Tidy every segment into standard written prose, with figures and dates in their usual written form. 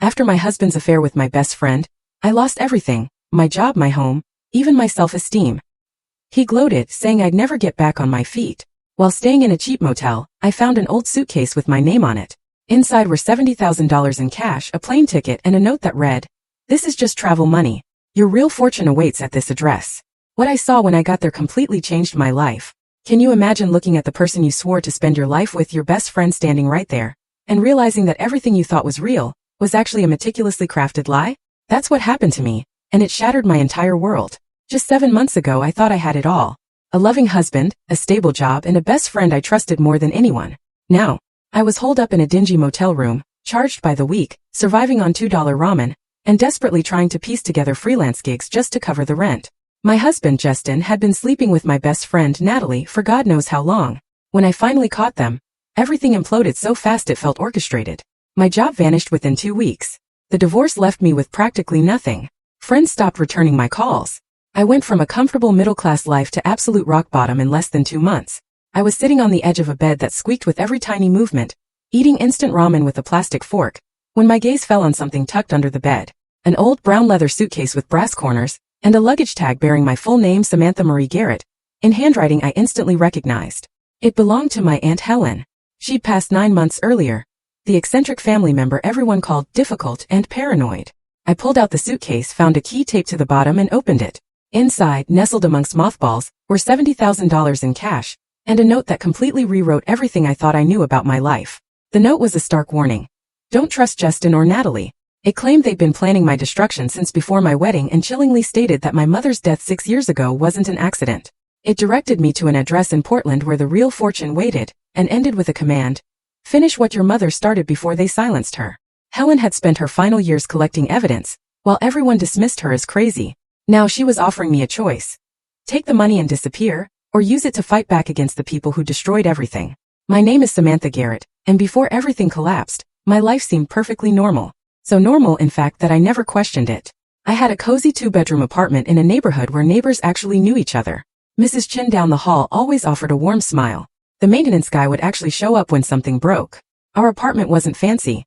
After my husband's affair with my best friend, I lost everything, my job, my home, even my self-esteem. He gloated, saying I'd never get back on my feet. While staying in a cheap motel, I found an old suitcase with my name on it. Inside were $70,000 in cash, a plane ticket, and a note that read, "This is just travel money. Your real fortune awaits at this address." What I saw when I got there completely changed my life. Can you imagine looking at the person you swore to spend your life with, your best friend, standing right there, and realizing that everything you thought was real was actually a meticulously crafted lie? That's what happened to me, and it shattered my entire world. Just 7 months ago I thought I had it all. A loving husband, a stable job, and a best friend I trusted more than anyone. Now, I was holed up in a dingy motel room, charged by the week, surviving on $2 ramen, and desperately trying to piece together freelance gigs just to cover the rent. My husband, Justin, had been sleeping with my best friend, Natalie, for God knows how long. When I finally caught them, everything imploded so fast it felt orchestrated. My job vanished within 2 weeks. The divorce left me with practically nothing. Friends stopped returning my calls. I went from a comfortable middle-class life to absolute rock bottom in less than 2 months. I was sitting on the edge of a bed that squeaked with every tiny movement, eating instant ramen with a plastic fork, when my gaze fell on something tucked under the bed. An old brown leather suitcase with brass corners, and a luggage tag bearing my full name, Samantha Marie Garrett, in handwriting I instantly recognized. It belonged to my Aunt Helen. She'd passed 9 months earlier, the eccentric family member everyone called difficult and paranoid. I pulled out the suitcase, found a key taped to the bottom, and opened it. Inside, nestled amongst mothballs, were $70,000 in cash, and a note that completely rewrote everything I thought I knew about my life. The note was a stark warning. Don't trust Justin or Natalie. It claimed they'd been planning my destruction since before my wedding and chillingly stated that my mother's death 6 years ago wasn't an accident. It directed me to an address in Portland where the real fortune waited, and ended with a command: finish what your mother started before they silenced her. Helen had spent her final years collecting evidence, while everyone dismissed her as crazy. Now she was offering me a choice. Take the money and disappear, or use it to fight back against the people who destroyed everything. My name is Samantha Garrett, and before everything collapsed, my life seemed perfectly normal. So normal, in fact, that I never questioned it. I had a cozy 2-bedroom apartment in a neighborhood where neighbors actually knew each other. Mrs. Chin down the hall always offered a warm smile. The maintenance guy would actually show up when something broke. Our apartment wasn't fancy.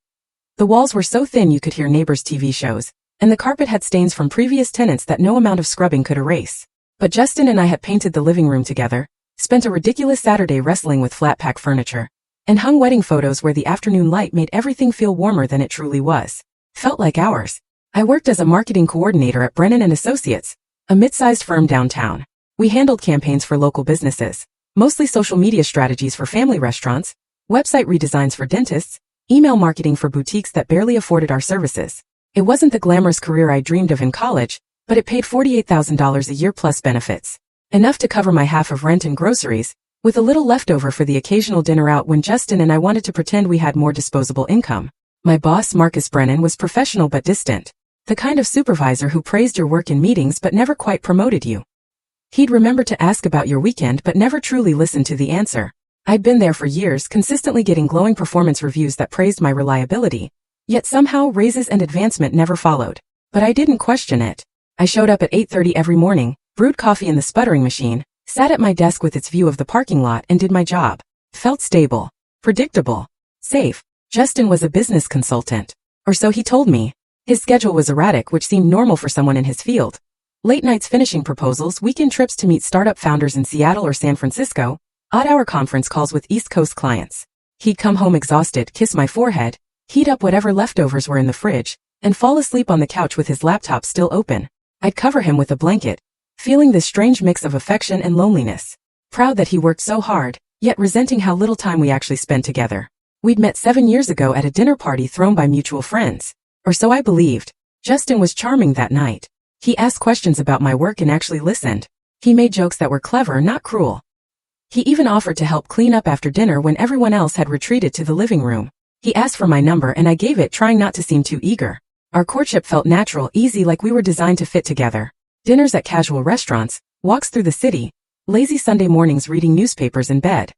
The walls were so thin you could hear neighbors' TV shows, and the carpet had stains from previous tenants that no amount of scrubbing could erase. But Justin and I had painted the living room together, spent a ridiculous Saturday wrestling with flat-pack furniture, and hung wedding photos where the afternoon light made everything feel warmer than it truly was. Felt like ours. I worked as a marketing coordinator at Brennan & Associates, a mid-sized firm downtown. We handled campaigns for local businesses, mostly social media strategies for family restaurants, website redesigns for dentists, email marketing for boutiques that barely afforded our services. It wasn't the glamorous career I dreamed of in college, but it paid $48,000 a year plus benefits. Enough to cover my half of rent and groceries, with a little leftover for the occasional dinner out when Justin and I wanted to pretend we had more disposable income. My boss, Marcus Brennan, was professional but distant. The kind of supervisor who praised your work in meetings but never quite promoted you. He'd remember to ask about your weekend but never truly listen to the answer. I'd been there for years, consistently getting glowing performance reviews that praised my reliability, yet somehow raises and advancement never followed. But I didn't question it. I showed up at 8:30 every morning, brewed coffee in the sputtering machine, sat at my desk with its view of the parking lot, and did my job. Felt stable, predictable, safe. Justin was a business consultant. Or so he told me. His schedule was erratic, which seemed normal for someone in his field. Late nights finishing proposals, weekend trips to meet startup founders in Seattle or San Francisco, odd-hour conference calls with East Coast clients. He'd come home exhausted, kiss my forehead, heat up whatever leftovers were in the fridge, and fall asleep on the couch with his laptop still open. I'd cover him with a blanket, feeling this strange mix of affection and loneliness. Proud that he worked so hard, yet resenting how little time we actually spent together. We'd met 7 years ago at a dinner party thrown by mutual friends. Or so I believed. Justin was charming that night. He asked questions about my work and actually listened. He made jokes that were clever, not cruel. He even offered to help clean up after dinner when everyone else had retreated to the living room. He asked for my number and I gave it, trying not to seem too eager. Our courtship felt natural, easy, like we were designed to fit together. Dinners at casual restaurants, walks through the city, lazy Sunday mornings reading newspapers in bed.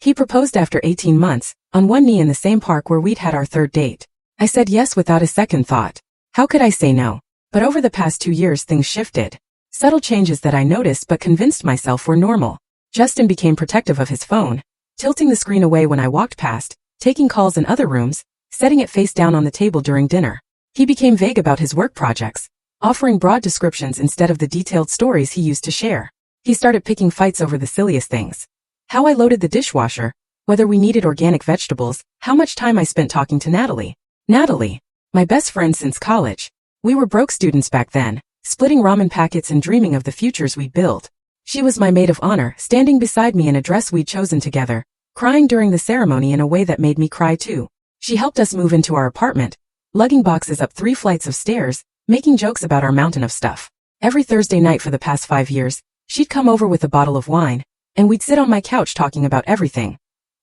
He proposed after 18 months, on one knee in the same park where we'd had our third date. I said yes without a second thought. How could I say no? But over the past 2 years things shifted. Subtle changes that I noticed but convinced myself were normal. Justin became protective of his phone, tilting the screen away when I walked past, taking calls in other rooms, setting it face down on the table during dinner. He became vague about his work projects, offering broad descriptions instead of the detailed stories he used to share. He started picking fights over the silliest things. How I loaded the dishwasher, whether we needed organic vegetables, how much time I spent talking to Natalie. Natalie, my best friend since college. We were broke students back then, splitting ramen packets and dreaming of the futures we'd build. She was my maid of honor, standing beside me in a dress we'd chosen together, crying during the ceremony in a way that made me cry too. She helped us move into our apartment, lugging boxes up 3 flights of stairs, making jokes about our mountain of stuff. Every Thursday night for the past 5 years, she'd come over with a bottle of wine, and we'd sit on my couch talking about everything.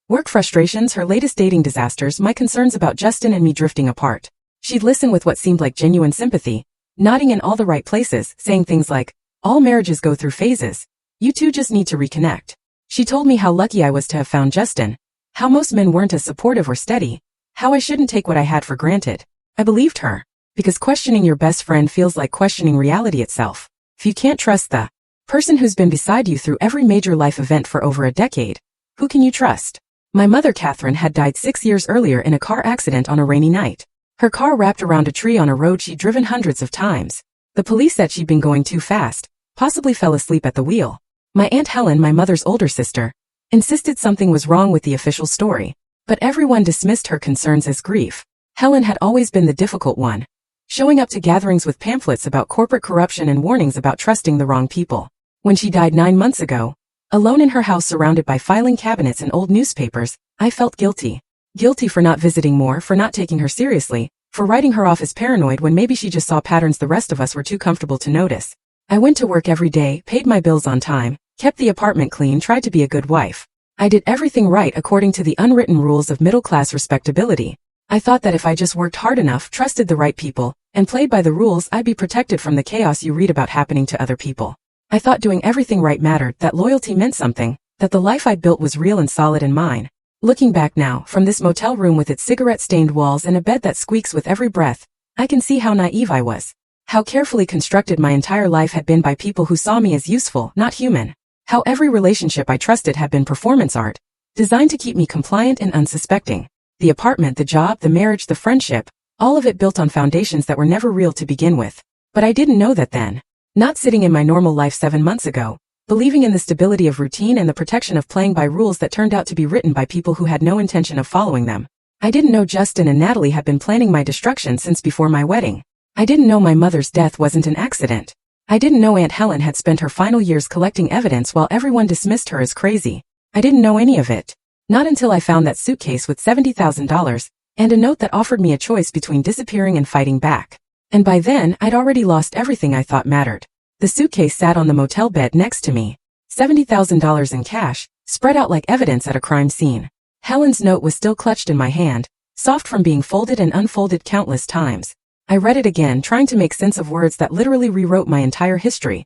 Work frustrations, her latest dating disasters, my concerns about Justin and me drifting apart. She'd listen with what seemed like genuine sympathy, nodding in all the right places, saying things like, "All marriages go through phases. You two just need to reconnect." She told me how lucky I was to have found Justin, how most men weren't as supportive or steady, how I shouldn't take what I had for granted. I believed her, because questioning your best friend feels like questioning reality itself. If you can't trust the person who's been beside you through every major life event for over a decade, who can you trust? My mother, Catherine, had died 6 years earlier in a car accident on a rainy night. Her car wrapped around a tree on a road she'd driven hundreds of times. The police said she'd been going too fast, possibly fell asleep at the wheel. My Aunt Helen, my mother's older sister, insisted something was wrong with the official story, but everyone dismissed her concerns as grief. Helen had always been the difficult one, showing up to gatherings with pamphlets about corporate corruption and warnings about trusting the wrong people. When she died 9 months ago, alone in her house surrounded by filing cabinets and old newspapers, I felt guilty. Guilty for not visiting more, for not taking her seriously, for writing her off as paranoid when maybe she just saw patterns the rest of us were too comfortable to notice. I went to work every day, paid my bills on time, kept the apartment clean, tried to be a good wife. I did everything right according to the unwritten rules of middle-class respectability. I thought that if I just worked hard enough, trusted the right people, and played by the rules, I'd be protected from the chaos you read about happening to other people. I thought doing everything right mattered, that loyalty meant something, that the life I'd built was real and solid and mine. Looking back now, from this motel room with its cigarette-stained walls and a bed that squeaks with every breath, I can see how naive I was. How carefully constructed my entire life had been by people who saw me as useful, not human. How every relationship I trusted had been performance art, designed to keep me compliant and unsuspecting. The apartment, the job, the marriage, the friendship, all of it built on foundations that were never real to begin with. But I didn't know that then. Not sitting in my normal life 7 months ago, believing in the stability of routine and the protection of playing by rules that turned out to be written by people who had no intention of following them. I didn't know Justin and Natalie had been planning my destruction since before my wedding. I didn't know my mother's death wasn't an accident. I didn't know Aunt Helen had spent her final years collecting evidence while everyone dismissed her as crazy. I didn't know any of it. Not until I found that suitcase with $70,000, and a note that offered me a choice between disappearing and fighting back. And by then, I'd already lost everything I thought mattered. The suitcase sat on the motel bed next to me. $70,000 in cash, spread out like evidence at a crime scene. Helen's note was still clutched in my hand, soft from being folded and unfolded countless times. I read it again, trying to make sense of words that literally rewrote my entire history.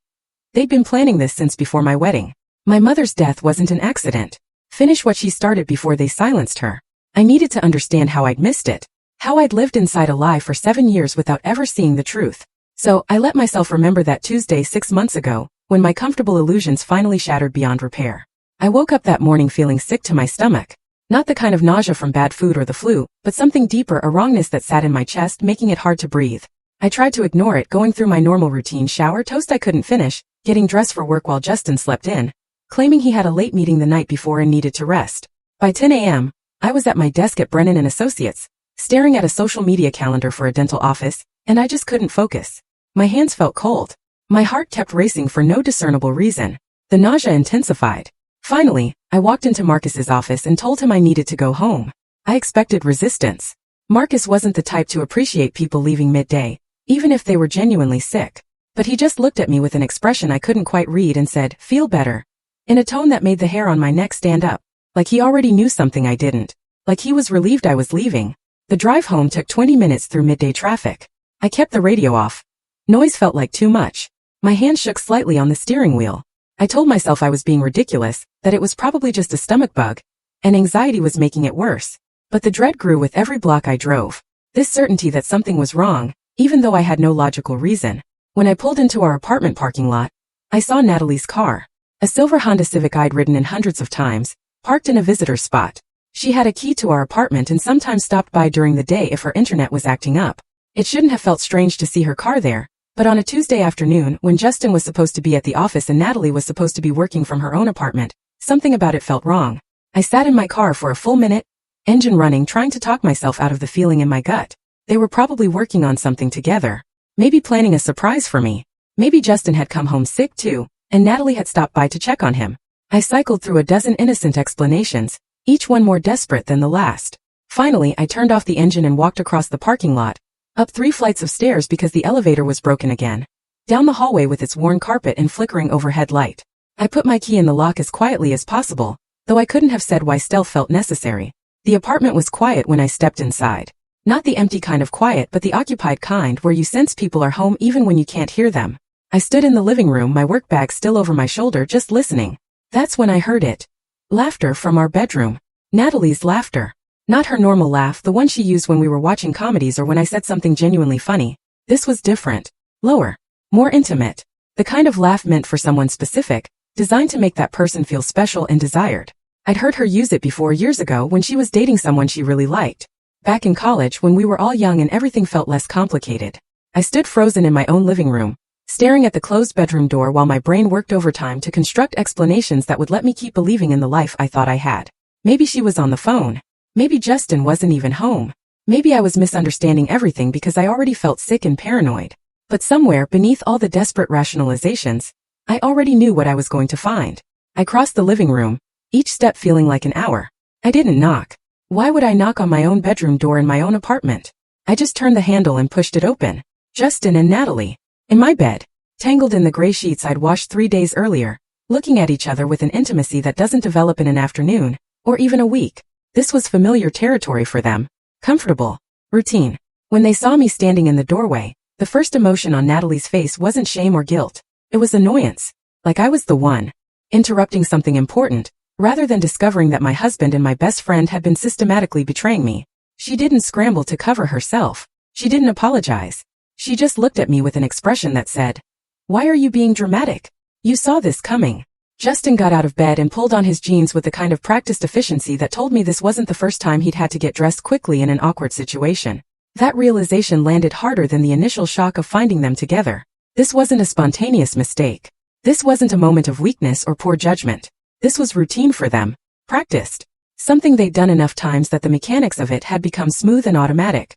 They'd been planning this since before my wedding. My mother's death wasn't an accident. Finish what she started before they silenced her. I needed to understand how I'd missed it. How I'd lived inside a lie for 7 years without ever seeing the truth. So, I let myself remember that Tuesday 6 months ago, when my comfortable illusions finally shattered beyond repair. I woke up that morning feeling sick to my stomach. Not the kind of nausea from bad food or the flu, but something deeper, a wrongness that sat in my chest, making it hard to breathe. I tried to ignore it, going through my normal routine: shower, toast I couldn't finish, getting dressed for work while Justin slept in, claiming he had a late meeting the night before and needed to rest. By 10 a.m., I was at my desk at Brennan & Associates, staring at a social media calendar for a dental office, and I just couldn't focus. My hands felt cold. My heart kept racing for no discernible reason. The nausea intensified. Finally, I walked into Marcus's office and told him I needed to go home. I expected resistance. Marcus wasn't the type to appreciate people leaving midday, even if they were genuinely sick. But he just looked at me with an expression I couldn't quite read and said, "Feel better," in a tone that made the hair on my neck stand up, like he already knew something I didn't, like he was relieved I was leaving. The drive home took 20 minutes through midday traffic. I kept the radio off. Noise felt like too much. My hand shook slightly on the steering wheel. I told myself I was being ridiculous, that it was probably just a stomach bug, and anxiety was making it worse. But the dread grew with every block I drove. This certainty that something was wrong, even though I had no logical reason. When I pulled into our apartment parking lot, I saw Natalie's car. A silver Honda Civic I'd ridden in hundreds of times, parked in a visitor spot. She had a key to our apartment and sometimes stopped by during the day if her internet was acting up. It shouldn't have felt strange to see her car there, but on a Tuesday afternoon when Justin was supposed to be at the office and Natalie was supposed to be working from her own apartment, something about it felt wrong. I sat in my car for a full minute, engine running, trying to talk myself out of the feeling in my gut. They were probably working on something together. Maybe planning a surprise for me. Maybe Justin had come home sick too, and Natalie had stopped by to check on him. I cycled through a dozen innocent explanations, each one more desperate than the last. Finally, I turned off the engine and walked across the parking lot, up 3 flights of stairs because the elevator was broken again, down the hallway with its worn carpet and flickering overhead light. I put my key in the lock as quietly as possible, though I couldn't have said why stealth felt necessary. The apartment was quiet when I stepped inside. Not the empty kind of quiet, but the occupied kind where you sense people are home even when you can't hear them. I stood in the living room, my work bag still over my shoulder, just listening. That's when I heard it. Laughter from our bedroom. Natalie's laughter. Not her normal laugh, the one she used when we were watching comedies or when I said something genuinely funny. This was different. Lower. More intimate. The kind of laugh meant for someone specific, designed to make that person feel special and desired. I'd heard her use it before years ago when she was dating someone she really liked. Back in college when we were all young and everything felt less complicated. I stood frozen in my own living room, staring at the closed bedroom door while my brain worked overtime to construct explanations that would let me keep believing in the life I thought I had. Maybe she was on the phone. Maybe Justin wasn't even home. Maybe I was misunderstanding everything because I already felt sick and paranoid. But somewhere beneath all the desperate rationalizations, I already knew what I was going to find. I crossed the living room, each step feeling like an hour. I didn't knock. Why would I knock on my own bedroom door in my own apartment? I just turned the handle and pushed it open. Justin and Natalie. In my bed, tangled in the gray sheets I'd washed 3 days earlier, looking at each other with an intimacy that doesn't develop in an afternoon, or even a week. This was familiar territory for them. Comfortable. Routine. When they saw me standing in the doorway, the first emotion on Natalie's face wasn't shame or guilt. It was annoyance. Like I was the one interrupting something important, rather than discovering that my husband and my best friend had been systematically betraying me. She didn't scramble to cover herself. She didn't apologize. She just looked at me with an expression that said, "Why are you being dramatic? You saw this coming." Justin got out of bed and pulled on his jeans with the kind of practiced efficiency that told me this wasn't the first time he'd had to get dressed quickly in an awkward situation. That realization landed harder than the initial shock of finding them together. This wasn't a spontaneous mistake. This wasn't a moment of weakness or poor judgment. This was routine for them. Practiced. Something they'd done enough times that the mechanics of it had become smooth and automatic.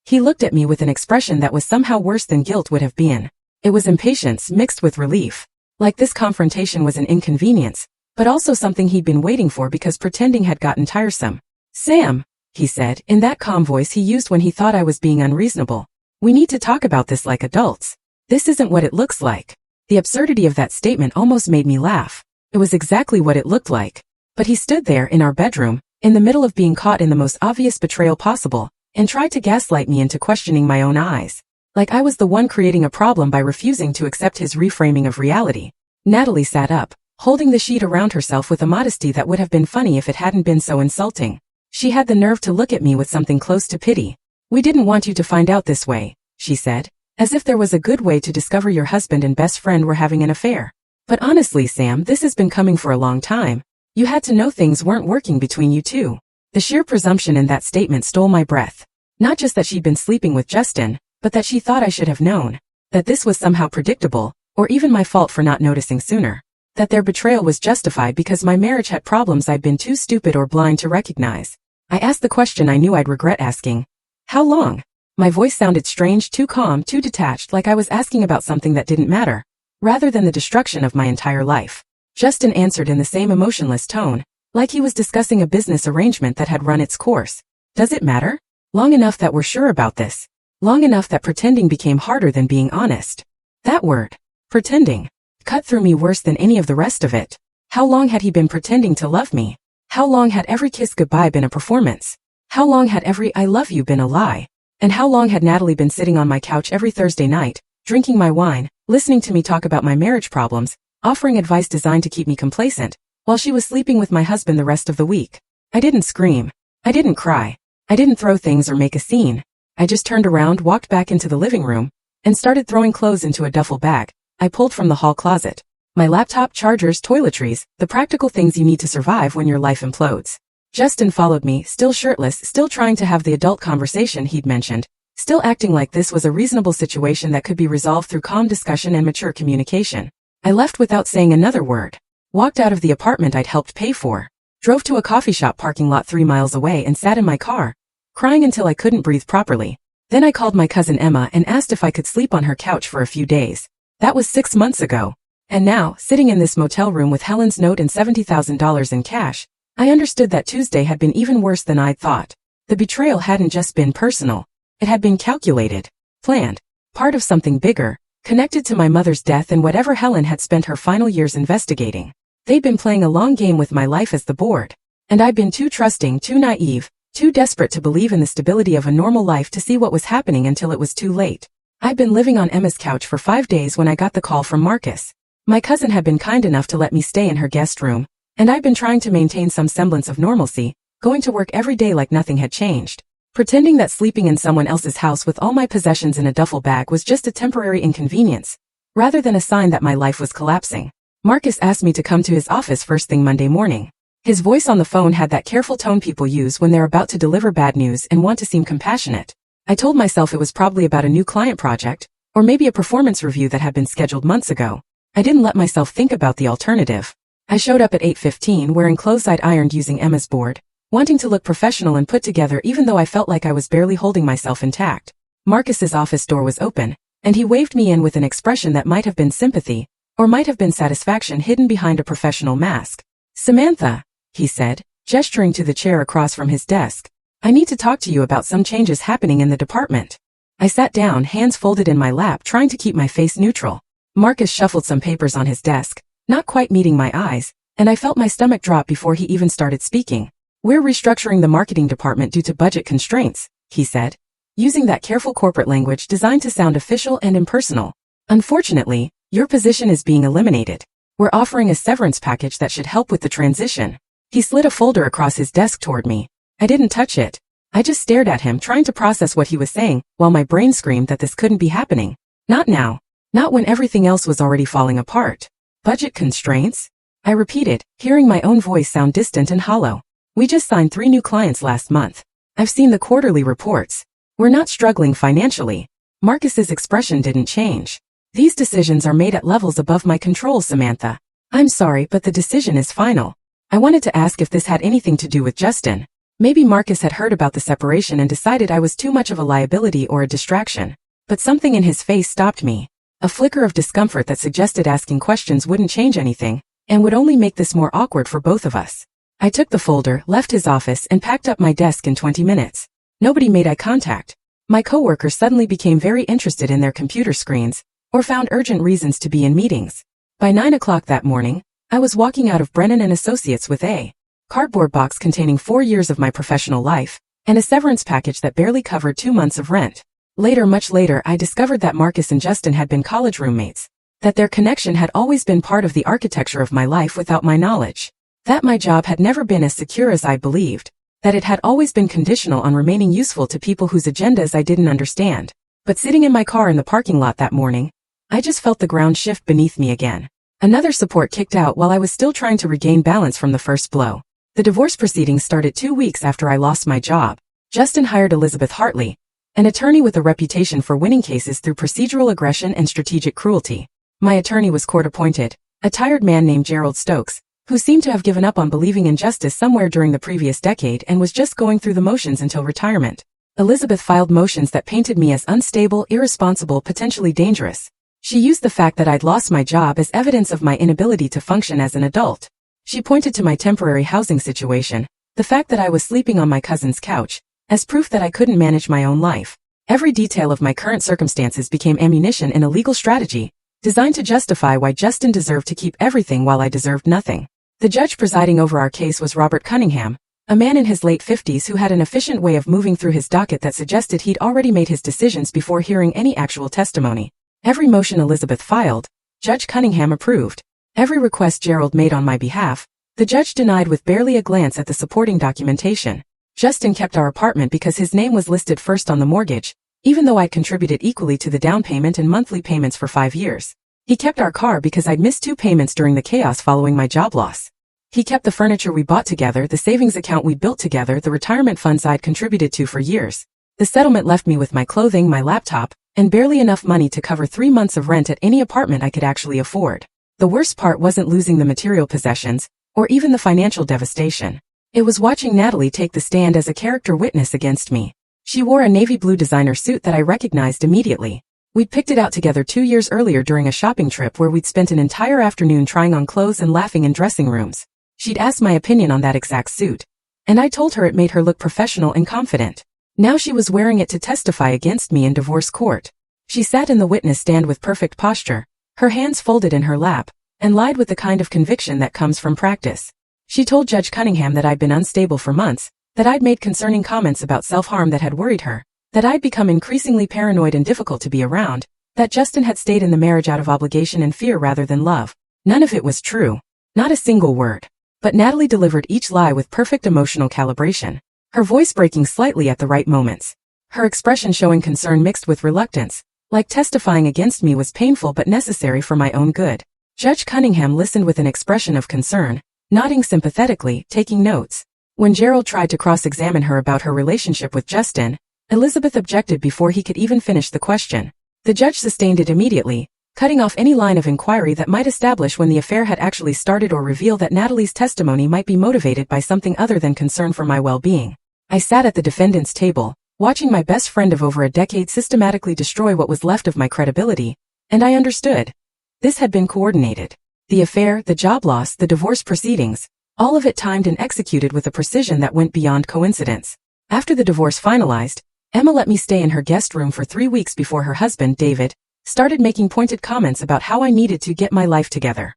He looked at me with an expression that was somehow worse than guilt would have been. It was impatience mixed with relief. Like this confrontation was an inconvenience, but also something he'd been waiting for because pretending had gotten tiresome. "Sam," he said, in that calm voice he used when he thought I was being unreasonable. "We need to talk about this like adults. This isn't what it looks like." The absurdity of that statement almost made me laugh. It was exactly what it looked like. But he stood there in our bedroom, in the middle of being caught in the most obvious betrayal possible, and tried to gaslight me into questioning my own eyes. Like I was the one creating a problem by refusing to accept his reframing of reality. Natalie sat up, holding the sheet around herself with a modesty that would have been funny if it hadn't been so insulting. She had the nerve to look at me with something close to pity. "We didn't want you to find out this way," she said, as if there was a good way to discover your husband and best friend were having an affair. "But honestly, Sam, this has been coming for a long time. You had to know things weren't working between you two." The sheer presumption in that statement stole my breath. Not just that she'd been sleeping with Justin, but that she thought I should have known. That this was somehow predictable, or even my fault for not noticing sooner. That their betrayal was justified because my marriage had problems I'd been too stupid or blind to recognize. I asked the question I knew I'd regret asking. "How long?" My voice sounded strange, too calm, too detached, like I was asking about something that didn't matter, rather than the destruction of my entire life. Justin answered in the same emotionless tone, like he was discussing a business arrangement that had run its course. "Does it matter? Long enough that we're sure about this. Long enough that pretending became harder than being honest." That word, pretending, cut through me worse than any of the rest of it. How long had he been pretending to love me? How long had every kiss goodbye been a performance? How long had every "I love you" been a lie? And how long had Natalie been sitting on my couch every Thursday night, drinking my wine, listening to me talk about my marriage problems, offering advice designed to keep me complacent, while she was sleeping with my husband the rest of the week? I didn't scream. I didn't cry. I didn't throw things or make a scene. I just turned around, walked back into the living room, and started throwing clothes into a duffel bag I pulled from the hall closet. My laptop, chargers, toiletries, the practical things you need to survive when your life implodes. Justin followed me, still shirtless, still trying to have the adult conversation he'd mentioned, still acting like this was a reasonable situation that could be resolved through calm discussion and mature communication. I left without saying another word. Walked out of the apartment I'd helped pay for. Drove to a coffee shop parking lot 3 miles away and sat in my car, crying until I couldn't breathe properly. Then I called my cousin Emma and asked if I could sleep on her couch for a few days. That was 6 months ago. And now, sitting in this motel room with Helen's note and $70,000 in cash, I understood that Tuesday had been even worse than I'd thought. The betrayal hadn't just been personal. It had been calculated, planned, part of something bigger, connected to my mother's death and whatever Helen had spent her final years investigating. They'd been playing a long game with my life as the board. And I'd been too trusting, too naive, too desperate to believe in the stability of a normal life to see what was happening until it was too late. I'd been living on Emma's couch for 5 days when I got the call from Marcus. My cousin had been kind enough to let me stay in her guest room, and I'd been trying to maintain some semblance of normalcy, going to work every day like nothing had changed, pretending that sleeping in someone else's house with all my possessions in a duffel bag was just a temporary inconvenience, rather than a sign that my life was collapsing. Marcus asked me to come to his office first thing Monday morning. His voice on the phone had that careful tone people use when they're about to deliver bad news and want to seem compassionate. I told myself it was probably about a new client project, or maybe a performance review that had been scheduled months ago. I didn't let myself think about the alternative. I showed up at 8:15 wearing clothes I'd ironed using Emma's board, wanting to look professional and put together even though I felt like I was barely holding myself intact. Marcus's office door was open, and he waved me in with an expression that might have been sympathy, or might have been satisfaction hidden behind a professional mask. "Samantha," he said, gesturing to the chair across from his desk, "I need to talk to you about some changes happening in the department." I sat down, hands folded in my lap, trying to keep my face neutral. Marcus shuffled some papers on his desk, not quite meeting my eyes, and I felt my stomach drop before he even started speaking. "We're restructuring the marketing department due to budget constraints," he said, using that careful corporate language designed to sound official and impersonal. "Unfortunately, your position is being eliminated. We're offering a severance package that should help with the transition." He slid a folder across his desk toward me. I didn't touch it. I just stared at him, trying to process what he was saying, while my brain screamed that this couldn't be happening. Not now. Not when everything else was already falling apart. "Budget constraints?" I repeated, hearing my own voice sound distant and hollow. "We just signed 3 new clients last month. I've seen the quarterly reports. We're not struggling financially." Marcus's expression didn't change. "These decisions are made at levels above my control, Samantha. I'm sorry, but the decision is final." I wanted to ask if this had anything to do with Justin. Maybe Marcus had heard about the separation and decided I was too much of a liability or a distraction. But something in his face stopped me. A flicker of discomfort that suggested asking questions wouldn't change anything, and would only make this more awkward for both of us. I took the folder, left his office, and packed up my desk in 20 minutes. Nobody made eye contact. My coworkers suddenly became very interested in their computer screens, or found urgent reasons to be in meetings. By 9 o'clock that morning, I was walking out of Brennan & Associates with a cardboard box containing 4 years of my professional life, and a severance package that barely covered 2 months of rent. Later, much later, I discovered that Marcus and Justin had been college roommates, that their connection had always been part of the architecture of my life without my knowledge, that my job had never been as secure as I believed, that it had always been conditional on remaining useful to people whose agendas I didn't understand. But sitting in my car in the parking lot that morning, I just felt the ground shift beneath me again. Another support kicked out while I was still trying to regain balance from the first blow. The divorce proceedings started 2 weeks after I lost my job. Justin hired Elizabeth Hartley, an attorney with a reputation for winning cases through procedural aggression and strategic cruelty. My attorney was court-appointed, a tired man named Gerald Stokes, who seemed to have given up on believing in justice somewhere during the previous decade and was just going through the motions until retirement. Elizabeth filed motions that painted me as unstable, irresponsible, potentially dangerous. She used the fact that I'd lost my job as evidence of my inability to function as an adult. She pointed to my temporary housing situation, the fact that I was sleeping on my cousin's couch, as proof that I couldn't manage my own life. Every detail of my current circumstances became ammunition in a legal strategy, designed to justify why Justin deserved to keep everything while I deserved nothing. The judge presiding over our case was Robert Cunningham, a man in his late 50s who had an efficient way of moving through his docket that suggested he'd already made his decisions before hearing any actual testimony. Every motion Elizabeth filed, Judge Cunningham approved. Every request Gerald made on my behalf, the judge denied with barely a glance at the supporting documentation. Justin kept our apartment because his name was listed first on the mortgage, even though I'd contributed equally to the down payment and monthly payments for 5 years. He kept our car because I'd missed 2 payments during the chaos following my job loss. He kept the furniture we bought together, the savings account we built together, the retirement funds I'd contributed to for years. The settlement left me with my clothing, my laptop, and barely enough money to cover 3 months of rent at any apartment I could actually afford. The worst part wasn't losing the material possessions, or even the financial devastation. It was watching Natalie take the stand as a character witness against me. She wore a navy blue designer suit that I recognized immediately. We'd picked it out together 2 years earlier during a shopping trip where we'd spent an entire afternoon trying on clothes and laughing in dressing rooms. She'd asked my opinion on that exact suit, and I told her it made her look professional and confident. Now she was wearing it to testify against me in divorce court. She sat in the witness stand with perfect posture, her hands folded in her lap, and lied with the kind of conviction that comes from practice. She told Judge Cunningham that I'd been unstable for months, that I'd made concerning comments about self-harm that had worried her, that I'd become increasingly paranoid and difficult to be around, that Justin had stayed in the marriage out of obligation and fear rather than love. None of it was true. Not a single word. But Natalie delivered each lie with perfect emotional calibration, her voice breaking slightly at the right moments. Her expression showing concern mixed with reluctance, like testifying against me was painful but necessary for my own good. Judge Cunningham listened with an expression of concern, nodding sympathetically, taking notes. When Gerald tried to cross-examine her about her relationship with Justin, Elizabeth objected before he could even finish the question. The judge sustained it immediately, cutting off any line of inquiry that might establish when the affair had actually started or reveal that Natalie's testimony might be motivated by something other than concern for my well-being. I sat at the defendant's table, watching my best friend of over a decade systematically destroy what was left of my credibility, and I understood. This had been coordinated. The affair, the job loss, the divorce proceedings, all of it timed and executed with a precision that went beyond coincidence. After the divorce finalized, Emma let me stay in her guest room for 3 weeks before her husband, David, started making pointed comments about how I needed to get my life together.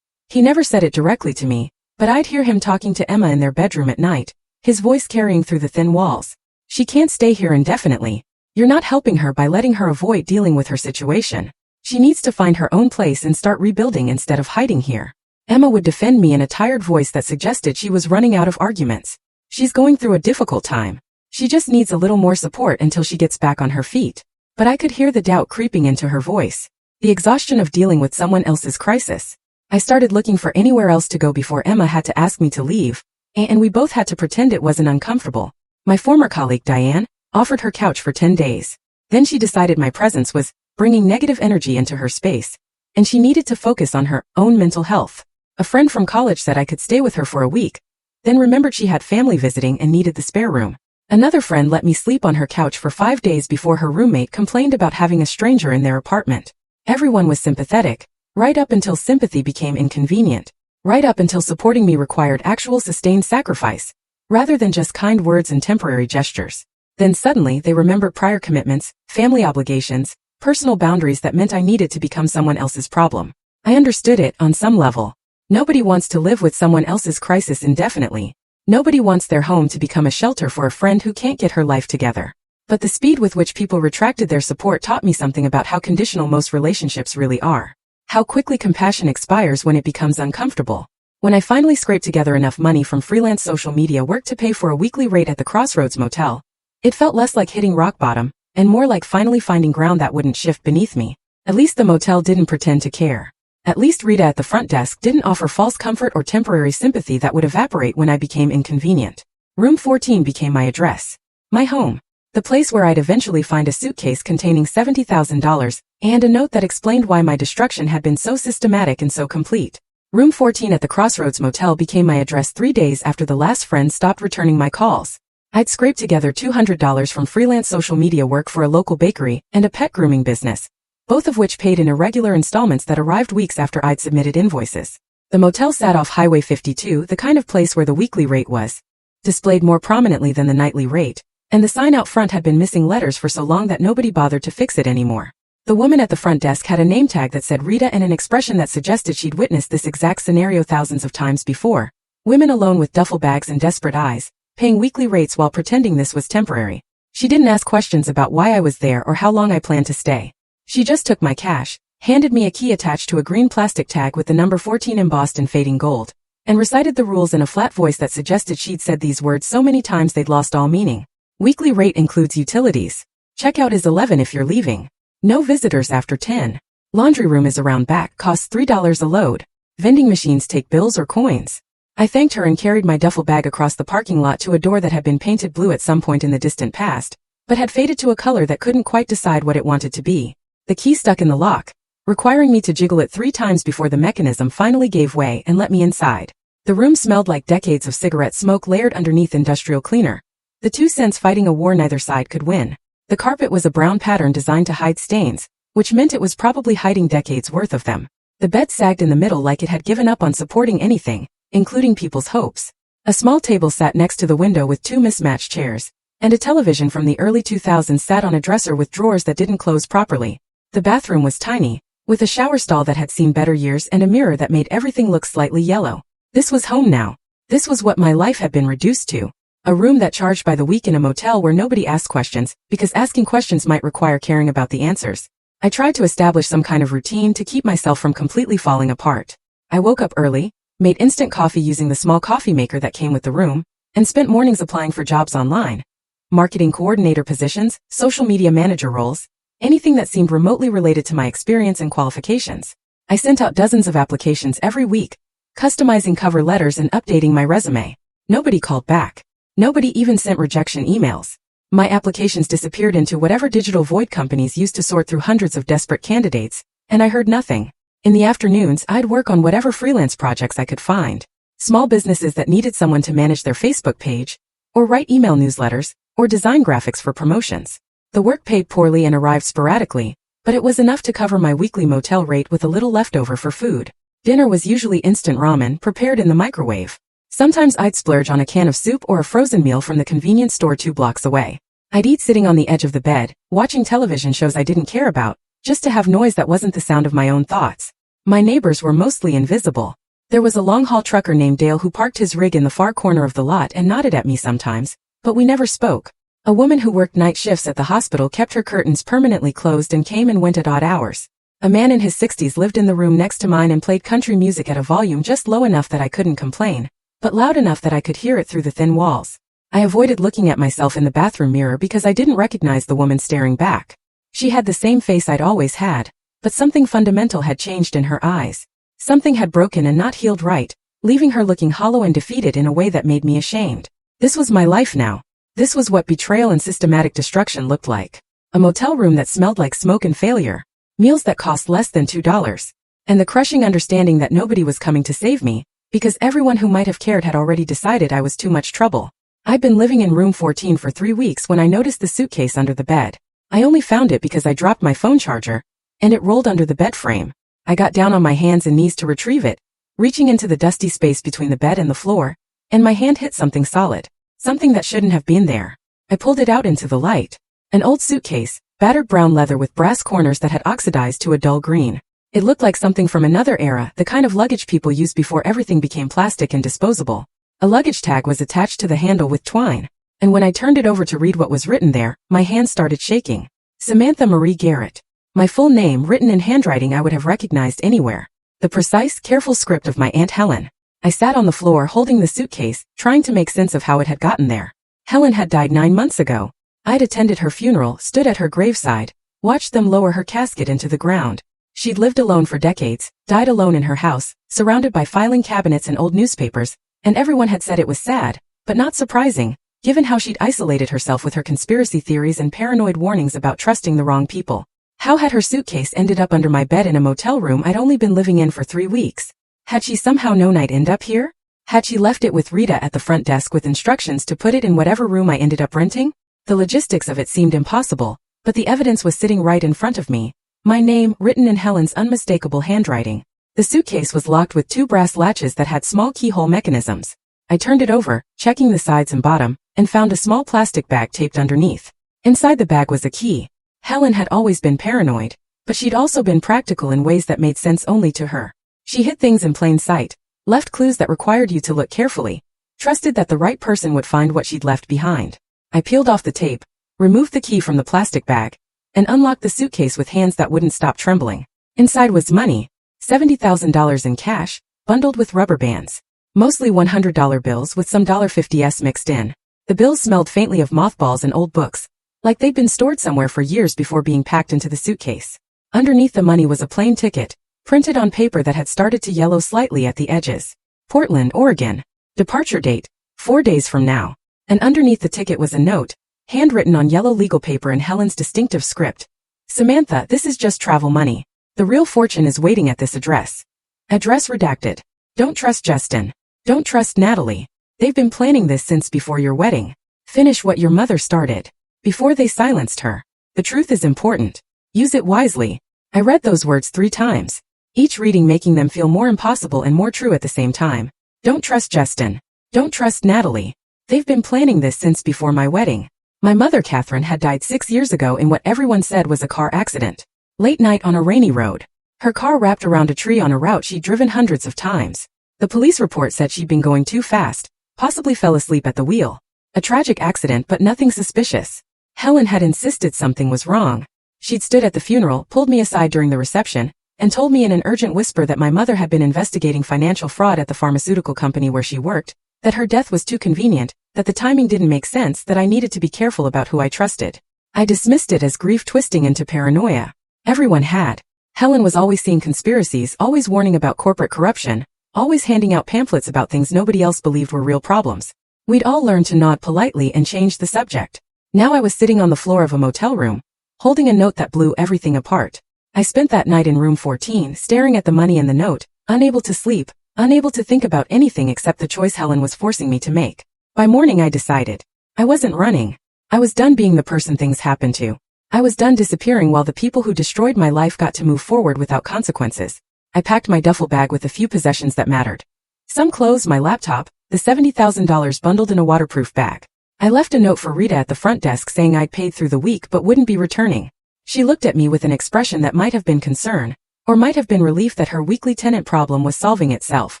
He never said it directly to me, but I'd hear him talking to Emma in their bedroom at night, his voice carrying through the thin walls. She can't stay here indefinitely. You're not helping her by letting her avoid dealing with her situation. She needs to find her own place and start rebuilding instead of hiding here. Emma would defend me in a tired voice that suggested she was running out of arguments. She's going through a difficult time. She just needs a little more support until she gets back on her feet. But I could hear the doubt creeping into her voice. The exhaustion of dealing with someone else's crisis. I started looking for anywhere else to go before Emma had to ask me to leave, and we both had to pretend it wasn't uncomfortable. My former colleague, Diane, offered her couch for 10 days. Then she decided my presence was bringing negative energy into her space, and she needed to focus on her own mental health. A friend from college said I could stay with her for a week, then remembered she had family visiting and needed the spare room. Another friend let me sleep on her couch for 5 days before her roommate complained about having a stranger in their apartment. Everyone was sympathetic, right up until sympathy became inconvenient, right up until supporting me required actual sustained sacrifice, rather than just kind words and temporary gestures. Then suddenly they remembered prior commitments, family obligations, personal boundaries that meant I needed to become someone else's problem. I understood it on some level. Nobody wants to live with someone else's crisis indefinitely. Nobody wants their home to become a shelter for a friend who can't get her life together. But the speed with which people retracted their support taught me something about how conditional most relationships really are. How quickly compassion expires when it becomes uncomfortable. When I finally scraped together enough money from freelance social media work to pay for a weekly rate at the Crossroads Motel, it felt less like hitting rock bottom, and more like finally finding ground that wouldn't shift beneath me. At least the motel didn't pretend to care. At least Rita at the front desk didn't offer false comfort or temporary sympathy that would evaporate when I became inconvenient. Room 14 became my address. My home. The place where I'd eventually find a suitcase containing $70,000, and a note that explained why my destruction had been so systematic and so complete. Room 14 at the Crossroads Motel became my address 3 days after the last friend stopped returning my calls. I'd scraped together $200 from freelance social media work for a local bakery and a pet grooming business, both of which paid in irregular installments that arrived weeks after I'd submitted invoices. The motel sat off Highway 52, the kind of place where the weekly rate was displayed more prominently than the nightly rate, and the sign out front had been missing letters for so long that nobody bothered to fix it anymore. The woman at the front desk had a name tag that said Rita and an expression that suggested she'd witnessed this exact scenario thousands of times before. Women alone with duffel bags and desperate eyes, paying weekly rates while pretending this was temporary. She didn't ask questions about why I was there or how long I planned to stay. She just took my cash, handed me a key attached to a green plastic tag with the number 14 embossed in fading gold, and recited the rules in a flat voice that suggested she'd said these words so many times they'd lost all meaning. Weekly rate includes utilities. Checkout is 11 if you're leaving. No visitors after 10. Laundry room is around back, costs $3 a load. Vending machines take bills or coins. I thanked her and carried my duffel bag across the parking lot to a door that had been painted blue at some point in the distant past, but had faded to a color that couldn't quite decide what it wanted to be. The key stuck in the lock, requiring me to jiggle it 3 times before the mechanism finally gave way and let me inside. The room smelled like decades of cigarette smoke layered underneath industrial cleaner. The 2 scents fighting a war neither side could win. The carpet was a brown pattern designed to hide stains, which meant it was probably hiding decades worth of them. The bed sagged in the middle like it had given up on supporting anything, including people's hopes. A small table sat next to the window with 2 mismatched chairs, and a television from the early 2000s sat on a dresser with drawers that didn't close properly. The bathroom was tiny, with a shower stall that had seen better years and a mirror that made everything look slightly yellow. This was home now. This was what my life had been reduced to. A room that charged by the week in a motel where nobody asked questions, because asking questions might require caring about the answers. I tried to establish some kind of routine to keep myself from completely falling apart. I woke up early, made instant coffee using the small coffee maker that came with the room, and spent mornings applying for jobs online. Marketing coordinator positions, social media manager roles, anything that seemed remotely related to my experience and qualifications. I sent out dozens of applications every week, customizing cover letters and updating my resume. Nobody called back. Nobody even sent rejection emails. My applications disappeared into whatever digital void companies used to sort through hundreds of desperate candidates, and I heard nothing. In the afternoons, I'd work on whatever freelance projects I could find. Small businesses that needed someone to manage their Facebook page, or write email newsletters, or design graphics for promotions. The work paid poorly and arrived sporadically, but it was enough to cover my weekly motel rate with a little leftover for food. Dinner was usually instant ramen prepared in the microwave. Sometimes I'd splurge on a can of soup or a frozen meal from the convenience store 2 blocks away. I'd eat sitting on the edge of the bed, watching television shows I didn't care about, just to have noise that wasn't the sound of my own thoughts. My neighbors were mostly invisible. There was a long-haul trucker named Dale who parked his rig in the far corner of the lot and nodded at me sometimes, but we never spoke. A woman who worked night shifts at the hospital kept her curtains permanently closed and came and went at odd hours. A man in his 60s lived in the room next to mine and played country music at a volume just low enough that I couldn't complain, but loud enough that I could hear it through the thin walls. I avoided looking at myself in the bathroom mirror because I didn't recognize the woman staring back. She had the same face I'd always had, but something fundamental had changed in her eyes. Something had broken and not healed right, leaving her looking hollow and defeated in a way that made me ashamed. This was my life now. This was what betrayal and systematic destruction looked like. A motel room that smelled like smoke and failure. Meals that cost less than $2. And the crushing understanding that nobody was coming to save me, because everyone who might have cared had already decided I was too much trouble. I'd been living in room 14 for 3 weeks when I noticed the suitcase under the bed. I only found it because I dropped my phone charger, and it rolled under the bed frame. I got down on my hands and knees to retrieve it, reaching into the dusty space between the bed and the floor, and my hand hit something solid. Something that shouldn't have been there. I pulled it out into the light. An old suitcase, battered brown leather with brass corners that had oxidized to a dull green. It looked like something from another era, the kind of luggage people used before everything became plastic and disposable. A luggage tag was attached to the handle with twine, and when I turned it over to read what was written there, my hand started shaking. Samantha Marie Garrett. My full name written in handwriting I would have recognized anywhere. The precise, careful script of my Aunt Helen. I sat on the floor holding the suitcase, trying to make sense of how it had gotten there. Helen had died 9 months ago. I'd attended her funeral, stood at her graveside, watched them lower her casket into the ground. She'd lived alone for decades, died alone in her house, surrounded by filing cabinets and old newspapers, and everyone had said it was sad, but not surprising, given how she'd isolated herself with her conspiracy theories and paranoid warnings about trusting the wrong people. How had her suitcase ended up under my bed in a motel room I'd only been living in for 3 weeks? Had she somehow known I'd end up here? Had she left it with Rita at the front desk with instructions to put it in whatever room I ended up renting? The logistics of it seemed impossible, but the evidence was sitting right in front of me. My name, written in Helen's unmistakable handwriting. The suitcase was locked with 2 brass latches that had small keyhole mechanisms. I turned it over, checking the sides and bottom, and found a small plastic bag taped underneath. Inside the bag was a key. Helen had always been paranoid, but she'd also been practical in ways that made sense only to her. She hid things in plain sight, left clues that required you to look carefully, trusted that the right person would find what she'd left behind. I peeled off the tape, removed the key from the plastic bag, and unlocked the suitcase with hands that wouldn't stop trembling. Inside was money, $70,000 in cash, bundled with rubber bands. Mostly $100 bills with some $50s mixed in. The bills smelled faintly of mothballs and old books, like they'd been stored somewhere for years before being packed into the suitcase. Underneath the money was a plain ticket, printed on paper that had started to yellow slightly at the edges. Portland, Oregon. Departure date, 4 days from now. And underneath the ticket was a note, handwritten on yellow legal paper in Helen's distinctive script. Samantha, this is just travel money. The real fortune is waiting at this address. Address redacted. Don't trust Justin. Don't trust Natalie. They've been planning this since before your wedding. Finish what your mother started. Before they silenced her. The truth is important. Use it wisely. I read those words 3 times. Each reading making them feel more impossible and more true at the same time. Don't trust Justin. Don't trust Natalie. They've been planning this since before my wedding. My mother, Catherine, had died 6 years ago in what everyone said was a car accident. Late night on a rainy road. Her car wrapped around a tree on a route she'd driven hundreds of times. The police report said she'd been going too fast, possibly fell asleep at the wheel. A tragic accident, but nothing suspicious. Helen had insisted something was wrong. She'd stood at the funeral, pulled me aside during the reception, and told me in an urgent whisper that my mother had been investigating financial fraud at the pharmaceutical company where she worked, that her death was too convenient, that the timing didn't make sense, that I needed to be careful about who I trusted. I dismissed it as grief twisting into paranoia. Everyone had. Helen was always seeing conspiracies, always warning about corporate corruption, always handing out pamphlets about things nobody else believed were real problems. We'd all learned to nod politely and change the subject. Now I was sitting on the floor of a motel room, holding a note that blew everything apart. I spent that night in room 14, staring at the money and the note, unable to sleep, unable to think about anything except the choice Helen was forcing me to make. By morning I decided. I wasn't running. I was done being the person things happened to. I was done disappearing while the people who destroyed my life got to move forward without consequences. I packed my duffel bag with a few possessions that mattered. Some clothes, my laptop, the $70,000 bundled in a waterproof bag. I left a note for Rita at the front desk saying I'd paid through the week but wouldn't be returning. She looked at me with an expression that might have been concern, or might have been relief that her weekly tenant problem was solving itself.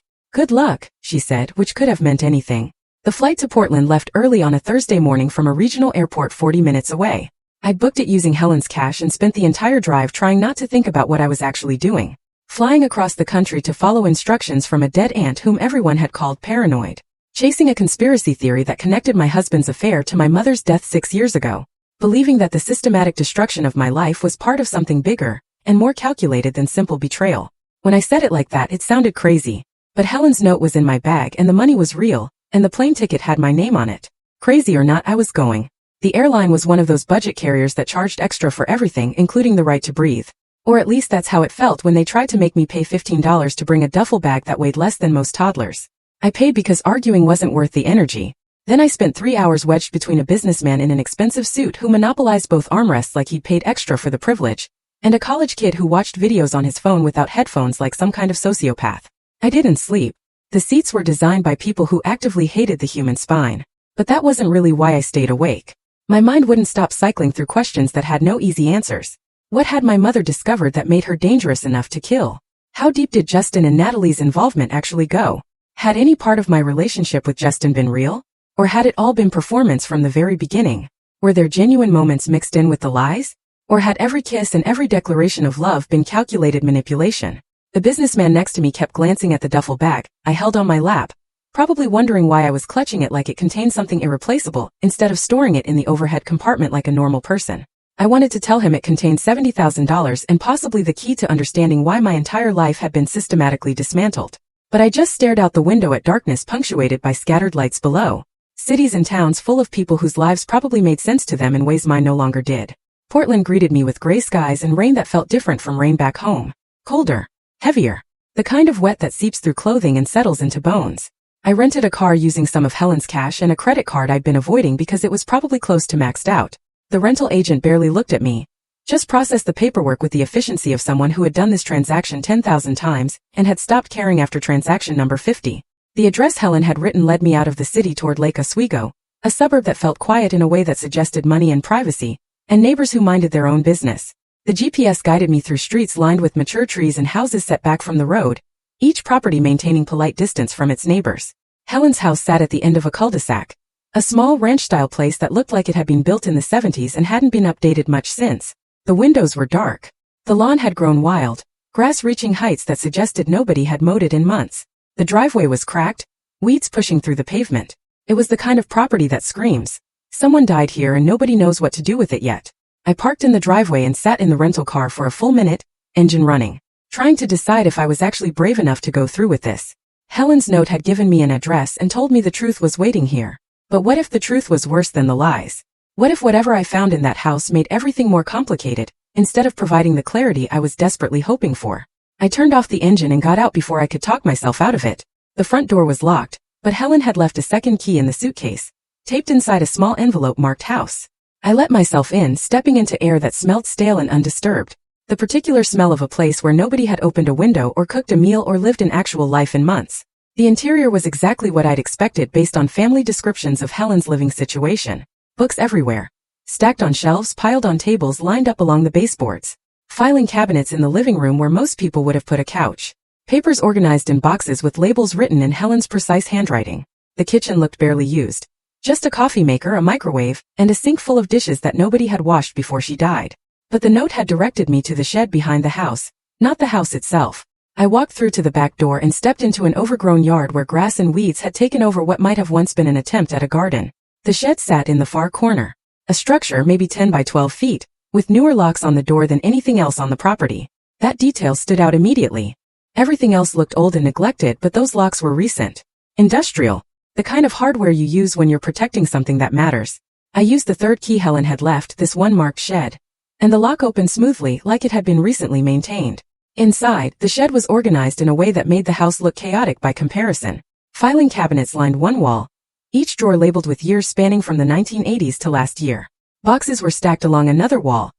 Good luck, she said, which could have meant anything. The flight to Portland left early on a Thursday morning from a regional airport 40 minutes away. I'd booked it using Helen's cash and spent the entire drive trying not to think about what I was actually doing. Flying across the country to follow instructions from a dead aunt whom everyone had called paranoid. Chasing a conspiracy theory that connected my husband's affair to my mother's death 6 years ago. Believing that the systematic destruction of my life was part of something bigger and more calculated than simple betrayal. When I said it like that, it sounded crazy. But Helen's note was in my bag and the money was real, and the plane ticket had my name on it. Crazy or not, I was going. The airline was one of those budget carriers that charged extra for everything, including the right to breathe. Or at least that's how it felt when they tried to make me pay $15 to bring a duffel bag that weighed less than most toddlers. I paid because arguing wasn't worth the energy. Then I spent 3 hours wedged between a businessman in an expensive suit who monopolized both armrests like he'd paid extra for the privilege, and a college kid who watched videos on his phone without headphones like some kind of sociopath. I didn't sleep. The seats were designed by people who actively hated the human spine. But that wasn't really why I stayed awake. My mind wouldn't stop cycling through questions that had no easy answers. What had my mother discovered that made her dangerous enough to kill? How deep did Justin and Natalie's involvement actually go? Had any part of my relationship with Justin been real? Or had it all been performance from the very beginning? Were there genuine moments mixed in with the lies? Or had every kiss and every declaration of love been calculated manipulation? The businessman next to me kept glancing at the duffel bag I held on my lap, probably wondering why I was clutching it like it contained something irreplaceable, instead of storing it in the overhead compartment like a normal person. I wanted to tell him it contained $70,000 and possibly the key to understanding why my entire life had been systematically dismantled. But I just stared out the window at darkness punctuated by scattered lights below. Cities and towns full of people whose lives probably made sense to them in ways mine no longer did. Portland greeted me with gray skies and rain that felt different from rain back home. Colder. Heavier. The kind of wet that seeps through clothing and settles into bones. I rented a car using some of Helen's cash and a credit card I'd been avoiding because it was probably close to maxed out. The rental agent barely looked at me. Just processed the paperwork with the efficiency of someone who had done this transaction 10,000 times and had stopped caring after transaction number 50. The address Helen had written led me out of the city toward Lake Oswego, a suburb that felt quiet in a way that suggested money and privacy, and neighbors who minded their own business. The GPS guided me through streets lined with mature trees and houses set back from the road, each property maintaining polite distance from its neighbors. Helen's house sat at the end of a cul-de-sac, a small ranch-style place that looked like it had been built in the 70s and hadn't been updated much since. The windows were dark. The lawn had grown wild, grass reaching heights that suggested nobody had mowed it in months. The driveway was cracked, weeds pushing through the pavement. It was the kind of property that screams, someone died here and nobody knows what to do with it yet. I parked in the driveway and sat in the rental car for a full minute, engine running, trying to decide if I was actually brave enough to go through with this. Helen's note had given me an address and told me the truth was waiting here. But what if the truth was worse than the lies? What if whatever I found in that house made everything more complicated, instead of providing the clarity I was desperately hoping for? I turned off the engine and got out before I could talk myself out of it. The front door was locked, but Helen had left a second key in the suitcase, taped inside a small envelope marked house. I let myself in, stepping into air that smelled stale and undisturbed. The particular smell of a place where nobody had opened a window or cooked a meal or lived an actual life in months. The interior was exactly what I'd expected based on family descriptions of Helen's living situation. Books everywhere, stacked on shelves, piled on tables lined up along the baseboards. Filing cabinets in the living room where most people would have put a couch. Papers organized in boxes with labels written in Helen's precise handwriting. The kitchen looked barely used. Just a coffee maker, a microwave, and a sink full of dishes that nobody had washed before she died. But the note had directed me to the shed behind the house, not the house itself. I walked through to the back door and stepped into an overgrown yard where grass and weeds had taken over what might have once been an attempt at a garden. The shed sat in the far corner. A structure maybe 10 by 12 feet, with newer locks on the door than anything else on the property. That detail stood out immediately. Everything else looked old and neglected, but those locks were recent. Industrial. The kind of hardware you use when you're protecting something that matters. I used the third key Helen had left, this one marked shed. And the lock opened smoothly, like it had been recently maintained. Inside, the shed was organized in a way that made the house look chaotic by comparison. Filing cabinets lined one wall, each drawer labeled with years spanning from the 1980s to last year. Boxes were stacked along another wall,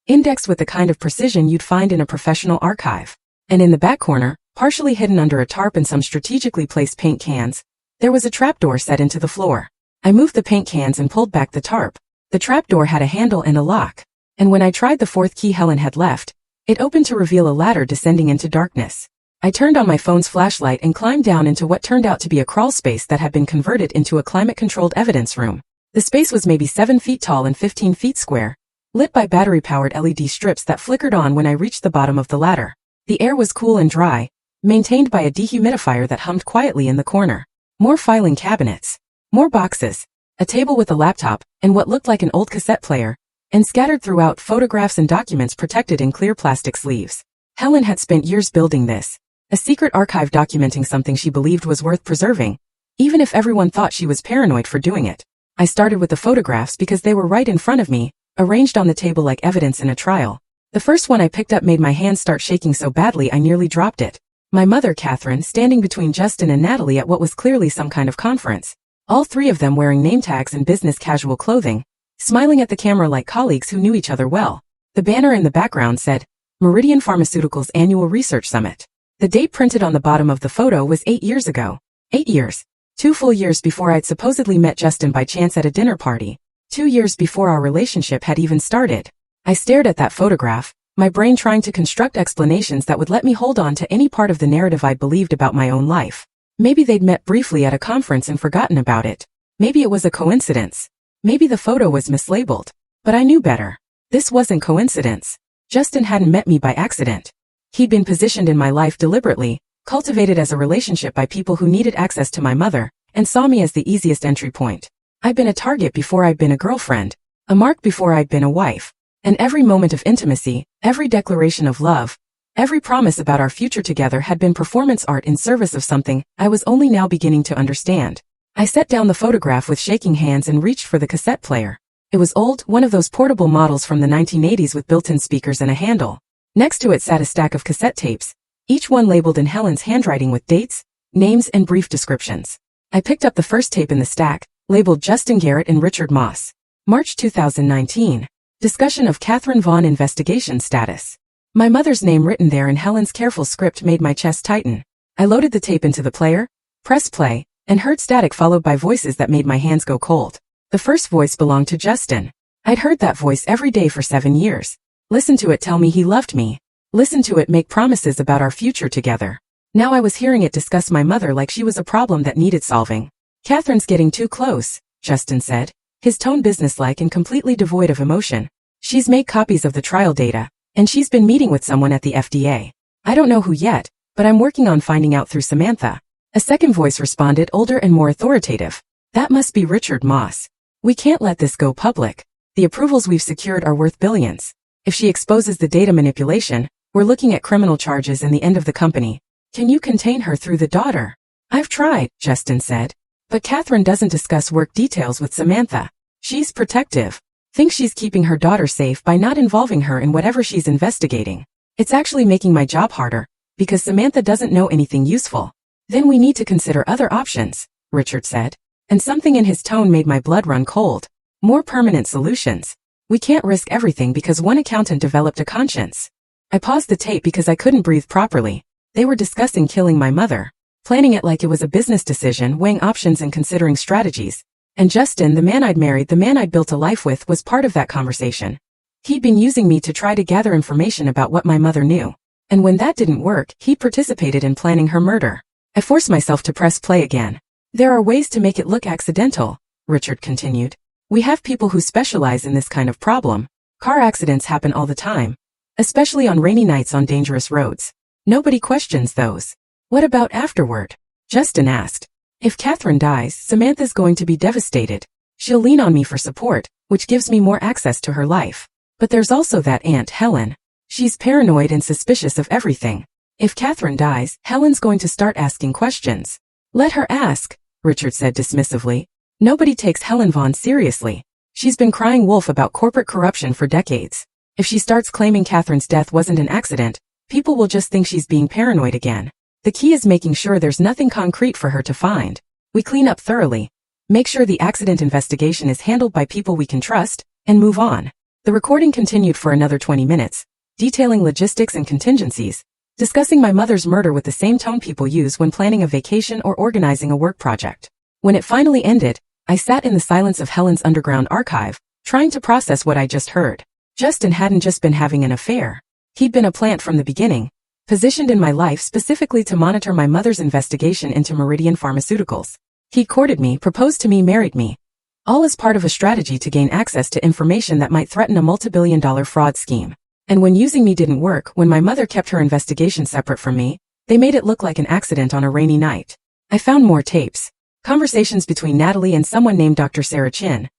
indexed with the kind of precision you'd find in a professional archive. And in the back corner, partially hidden under a tarp and some strategically placed paint cans, there was a trapdoor set into the floor. I moved the paint cans and pulled back the tarp. The trapdoor had a handle and a lock. And when I tried the fourth key Helen had left, it opened to reveal a ladder descending into darkness. I turned on my phone's flashlight and climbed down into what turned out to be a crawl space that had been converted into a climate-controlled evidence room. The space was maybe 7 feet tall and 15 feet square, lit by battery-powered LED strips that flickered on when I reached the bottom of the ladder. The air was cool and dry, maintained by a dehumidifier that hummed quietly in the corner. More filing cabinets, more boxes, a table with a laptop, and what looked like an old cassette player, and scattered throughout photographs and documents protected in clear plastic sleeves. Helen had spent years building this, a secret archive documenting something she believed was worth preserving, even if everyone thought she was paranoid for doing it. I started with the photographs because they were right in front of me, arranged on the table like evidence in a trial. The first one I picked up made my hand start shaking so badly I nearly dropped it. My mother, Catherine, standing between Justin and Natalie at what was clearly some kind of conference. All three of them wearing name tags and business casual clothing, smiling at the camera like colleagues who knew each other well. The banner in the background said, Meridian Pharmaceuticals Annual Research Summit. The date printed on the bottom of the photo was 8 years ago. 8 years. 2 full years before I'd supposedly met Justin by chance at a dinner party. 2 years before our relationship had even started. I stared at that photograph, my brain trying to construct explanations that would let me hold on to any part of the narrative I'd believed about my own life. Maybe they'd met briefly at a conference and forgotten about it. Maybe it was a coincidence. Maybe the photo was mislabeled. But I knew better. This wasn't coincidence. Justin hadn't met me by accident. He'd been positioned in my life deliberately, cultivated as a relationship by people who needed access to my mother, and saw me as the easiest entry point. I'd been a target before I'd been a girlfriend, a mark before I'd been a wife. And every moment of intimacy, every declaration of love, every promise about our future together had been performance art in service of something I was only now beginning to understand. I set down the photograph with shaking hands and reached for the cassette player. It was old, one of those portable models from the 1980s with built-in speakers and a handle. Next to it sat a stack of cassette tapes, each one labeled in Helen's handwriting with dates, names, and brief descriptions. I picked up the first tape in the stack, labeled Justin Garrett and Richard Moss. March 2019. Discussion of Catherine Vaughn investigation status. My mother's name written there in Helen's careful script made my chest tighten. I loaded the tape into the player, pressed play, and heard static followed by voices that made my hands go cold. The first voice belonged to Justin. I'd heard that voice every day for 7 years. Listened to it tell me he loved me. Listened to it make promises about our future together. Now I was hearing it discuss my mother like she was a problem that needed solving. Catherine's getting too close, Justin said, his tone businesslike and completely devoid of emotion. She's made copies of the trial data, and she's been meeting with someone at the FDA. I don't know who yet, but I'm working on finding out through Samantha. A second voice responded, older and more authoritative. That must be Richard Moss. We can't let this go public. The approvals we've secured are worth billions. If she exposes the data manipulation, we're looking at criminal charges and the end of the company. Can you contain her through the daughter? I've tried, Justin said. But Catherine doesn't discuss work details with Samantha. She's protective. Thinks she's keeping her daughter safe by not involving her in whatever she's investigating. It's actually making my job harder, because Samantha doesn't know anything useful. Then we need to consider other options, Richard said. And something in his tone made my blood run cold. More permanent solutions. We can't risk everything because one accountant developed a conscience. I paused the tape because I couldn't breathe properly. They were discussing killing my mother, planning it like it was a business decision, weighing options and considering strategies. And Justin, the man I'd married, the man I'd built a life with, was part of that conversation. He'd been using me to try to gather information about what my mother knew. And when that didn't work, he participated in planning her murder. I forced myself to press play again. There are ways to make it look accidental, Richard continued. We have people who specialize in this kind of problem. Car accidents happen all the time, especially on rainy nights on dangerous roads. Nobody questions those. What about afterward? Justin asked. If Catherine dies, Samantha's going to be devastated. She'll lean on me for support, which gives me more access to her life. But there's also that Aunt Helen. She's paranoid and suspicious of everything. If Catherine dies, Helen's going to start asking questions. Let her ask, Richard said dismissively. Nobody takes Helen Vaughn seriously. She's been crying wolf about corporate corruption for decades. If she starts claiming Catherine's death wasn't an accident, people will just think she's being paranoid again. The key is making sure there's nothing concrete for her to find. We clean up thoroughly, make sure the accident investigation is handled by people we can trust, and move on. The recording continued for another 20 minutes, detailing logistics and contingencies, discussing my mother's murder with the same tone people use when planning a vacation or organizing a work project. When it finally ended, I sat in the silence of Helen's underground archive, trying to process what I just heard. Justin hadn't just been having an affair. He'd been a plant from the beginning, positioned in my life specifically to monitor my mother's investigation into Meridian Pharmaceuticals. He'd courted me, proposed to me, married me. All as part of a strategy to gain access to information that might threaten a multi-billion-dollar fraud scheme. And when using me didn't work, when my mother kept her investigation separate from me, they made it look like an accident on a rainy night. I found more tapes. Conversations between Natalie and someone named Dr. Sarah Chin.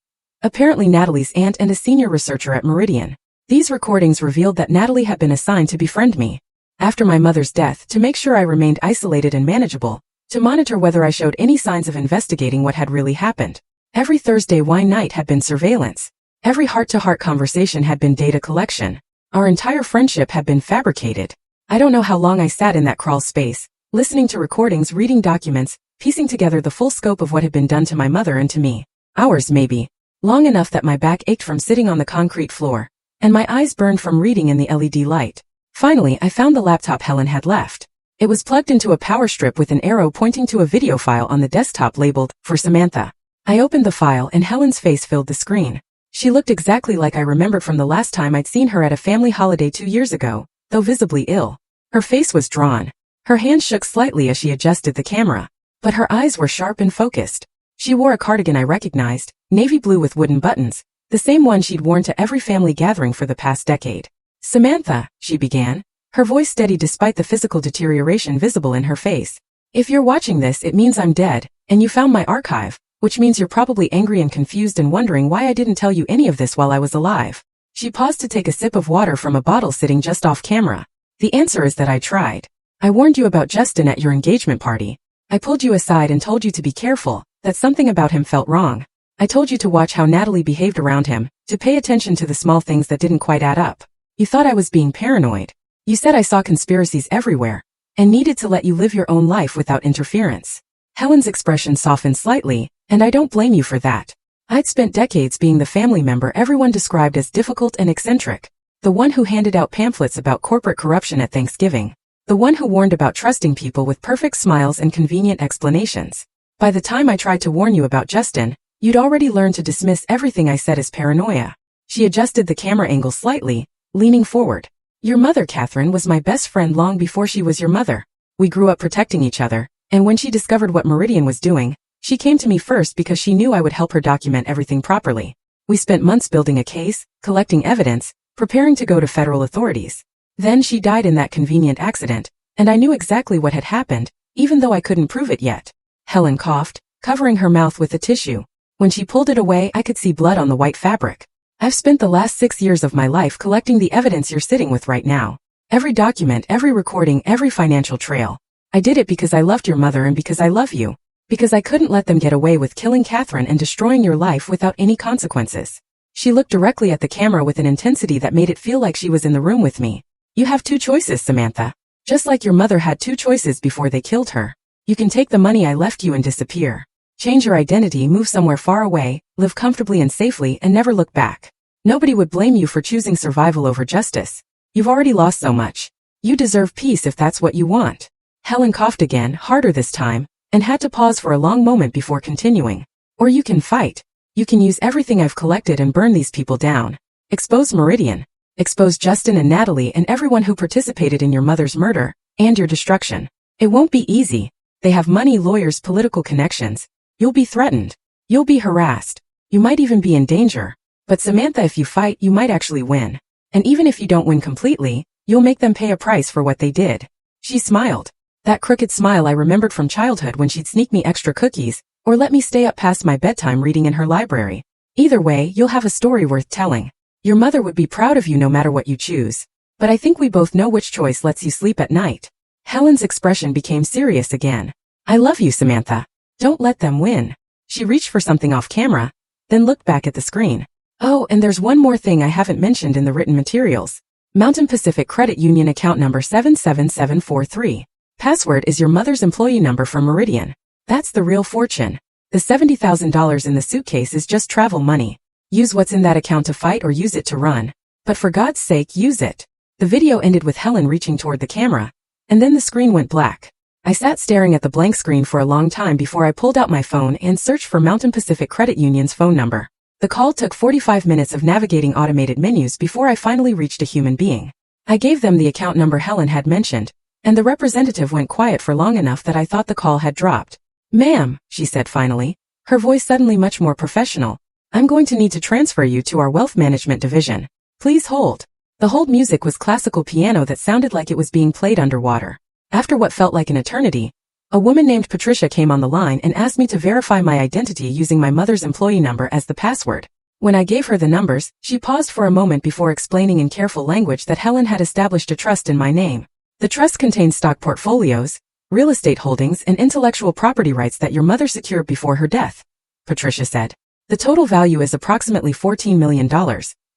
Apparently Natalie's aunt and a senior researcher at Meridian. These recordings revealed that Natalie had been assigned to befriend me after my mother's death, to make sure I remained isolated and manageable, to monitor whether I showed any signs of investigating what had really happened. Every Thursday wine night had been surveillance. Every heart-to-heart conversation had been data collection. Our entire friendship had been fabricated. I don't know how long I sat in that crawl space, listening to recordings, reading documents, piecing together the full scope of what had been done to my mother and to me. Hours maybe. Long enough that my back ached from sitting on the concrete floor, and my eyes burned from reading in the LED light. Finally, I found the laptop Helen had left. It was plugged into a power strip with an arrow pointing to a video file on the desktop labeled, "For Samantha." I opened the file and Helen's face filled the screen. She looked exactly like I remembered from the last time I'd seen her at a family holiday 2 years ago, though visibly ill. Her face was drawn. Her hand shook slightly as she adjusted the camera, but her eyes were sharp and focused. She wore a cardigan I recognized, navy blue with wooden buttons, the same one she'd worn to every family gathering for the past decade. "Samantha," she began, her voice steady despite the physical deterioration visible in her face. "If you're watching this, it means I'm dead, and you found my archive, which means you're probably angry and confused and wondering why I didn't tell you any of this while I was alive." She paused to take a sip of water from a bottle sitting just off camera. "The answer is that I tried. I warned you about Justin at your engagement party. I pulled you aside and told you to be careful, that something about him felt wrong. I told you to watch how Natalie behaved around him, to pay attention to the small things that didn't quite add up. You thought I was being paranoid. You said I saw conspiracies everywhere, and needed to let you live your own life without interference." Helen's expression softened slightly, and I don't blame you for that. I'd spent decades being the family member everyone described as difficult and eccentric, the one who handed out pamphlets about corporate corruption at Thanksgiving, the one who warned about trusting people with perfect smiles and convenient explanations. By the time I tried to warn you about Justin, you'd already learned to dismiss everything I said as paranoia. She adjusted the camera angle slightly, leaning forward. "Your mother, Catherine, was my best friend long before she was your mother. We grew up protecting each other, and when she discovered what Meridian was doing, she came to me first because she knew I would help her document everything properly. We spent months building a case, collecting evidence, preparing to go to federal authorities. Then she died in that convenient accident, and I knew exactly what had happened, even though I couldn't prove it yet." Helen coughed, covering her mouth with a tissue. When she pulled it away, I could see blood on the white fabric. "I've spent the last 6 years of my life collecting the evidence you're sitting with right now. Every document, every recording, every financial trail. I did it because I loved your mother and because I love you. Because I couldn't let them get away with killing Catherine and destroying your life without any consequences. She looked directly at the camera with an intensity that made it feel like she was in the room with me. You have two choices, Samantha. Just like your mother had two choices before they killed her. You can take the money I left you and disappear. Change your identity, move somewhere far away, live comfortably and safely, and never look back. Nobody would blame you for choosing survival over justice. You've already lost so much. You deserve peace if that's what you want. Helen coughed again, harder this time, and had to pause for a long moment before continuing. Or you can fight. You can use everything I've collected and burn these people down. Expose Meridian. Expose Justin and Natalie and everyone who participated in your mother's murder, and your destruction. It won't be easy. They have money, lawyers, political connections. You'll be threatened. You'll be harassed. You might even be in danger. But Samantha, if you fight, you might actually win. And even if you don't win completely, you'll make them pay a price for what they did. She smiled. That crooked smile I remembered from childhood when she'd sneak me extra cookies, or let me stay up past my bedtime reading in her library. Either way, you'll have a story worth telling. Your mother would be proud of you no matter what you choose. But I think we both know which choice lets you sleep at night. Helen's expression became serious again. I love you, Samantha. Don't let them win. She reached for something off camera, then looked back at the screen. Oh, and there's one more thing I haven't mentioned in the written materials. Mountain Pacific Credit Union account number 77743. Password is your mother's employee number from Meridian. That's the real fortune. The $70,000 in the suitcase is just travel money. Use what's in that account to fight or use it to run. But for God's sake, use it. The video ended with Helen reaching toward the camera, and then the screen went black. I sat staring at the blank screen for a long time before I pulled out my phone and searched for Mountain Pacific Credit Union's phone number. The call took 45 minutes of navigating automated menus before I finally reached a human being. I gave them the account number Helen had mentioned, and the representative went quiet for long enough that I thought the call had dropped. Ma'am, she said finally, her voice suddenly much more professional. I'm going to need to transfer you to our wealth management division. Please hold. The hold music was classical piano that sounded like it was being played underwater. After what felt like an eternity, a woman named Patricia came on the line and asked me to verify my identity using my mother's employee number as the password. When I gave her the numbers, she paused for a moment before explaining in careful language that Helen had established a trust in my name. The trust contained stock portfolios, real estate holdings, and intellectual property rights that your mother secured before her death, Patricia said. The total value is approximately $14 million,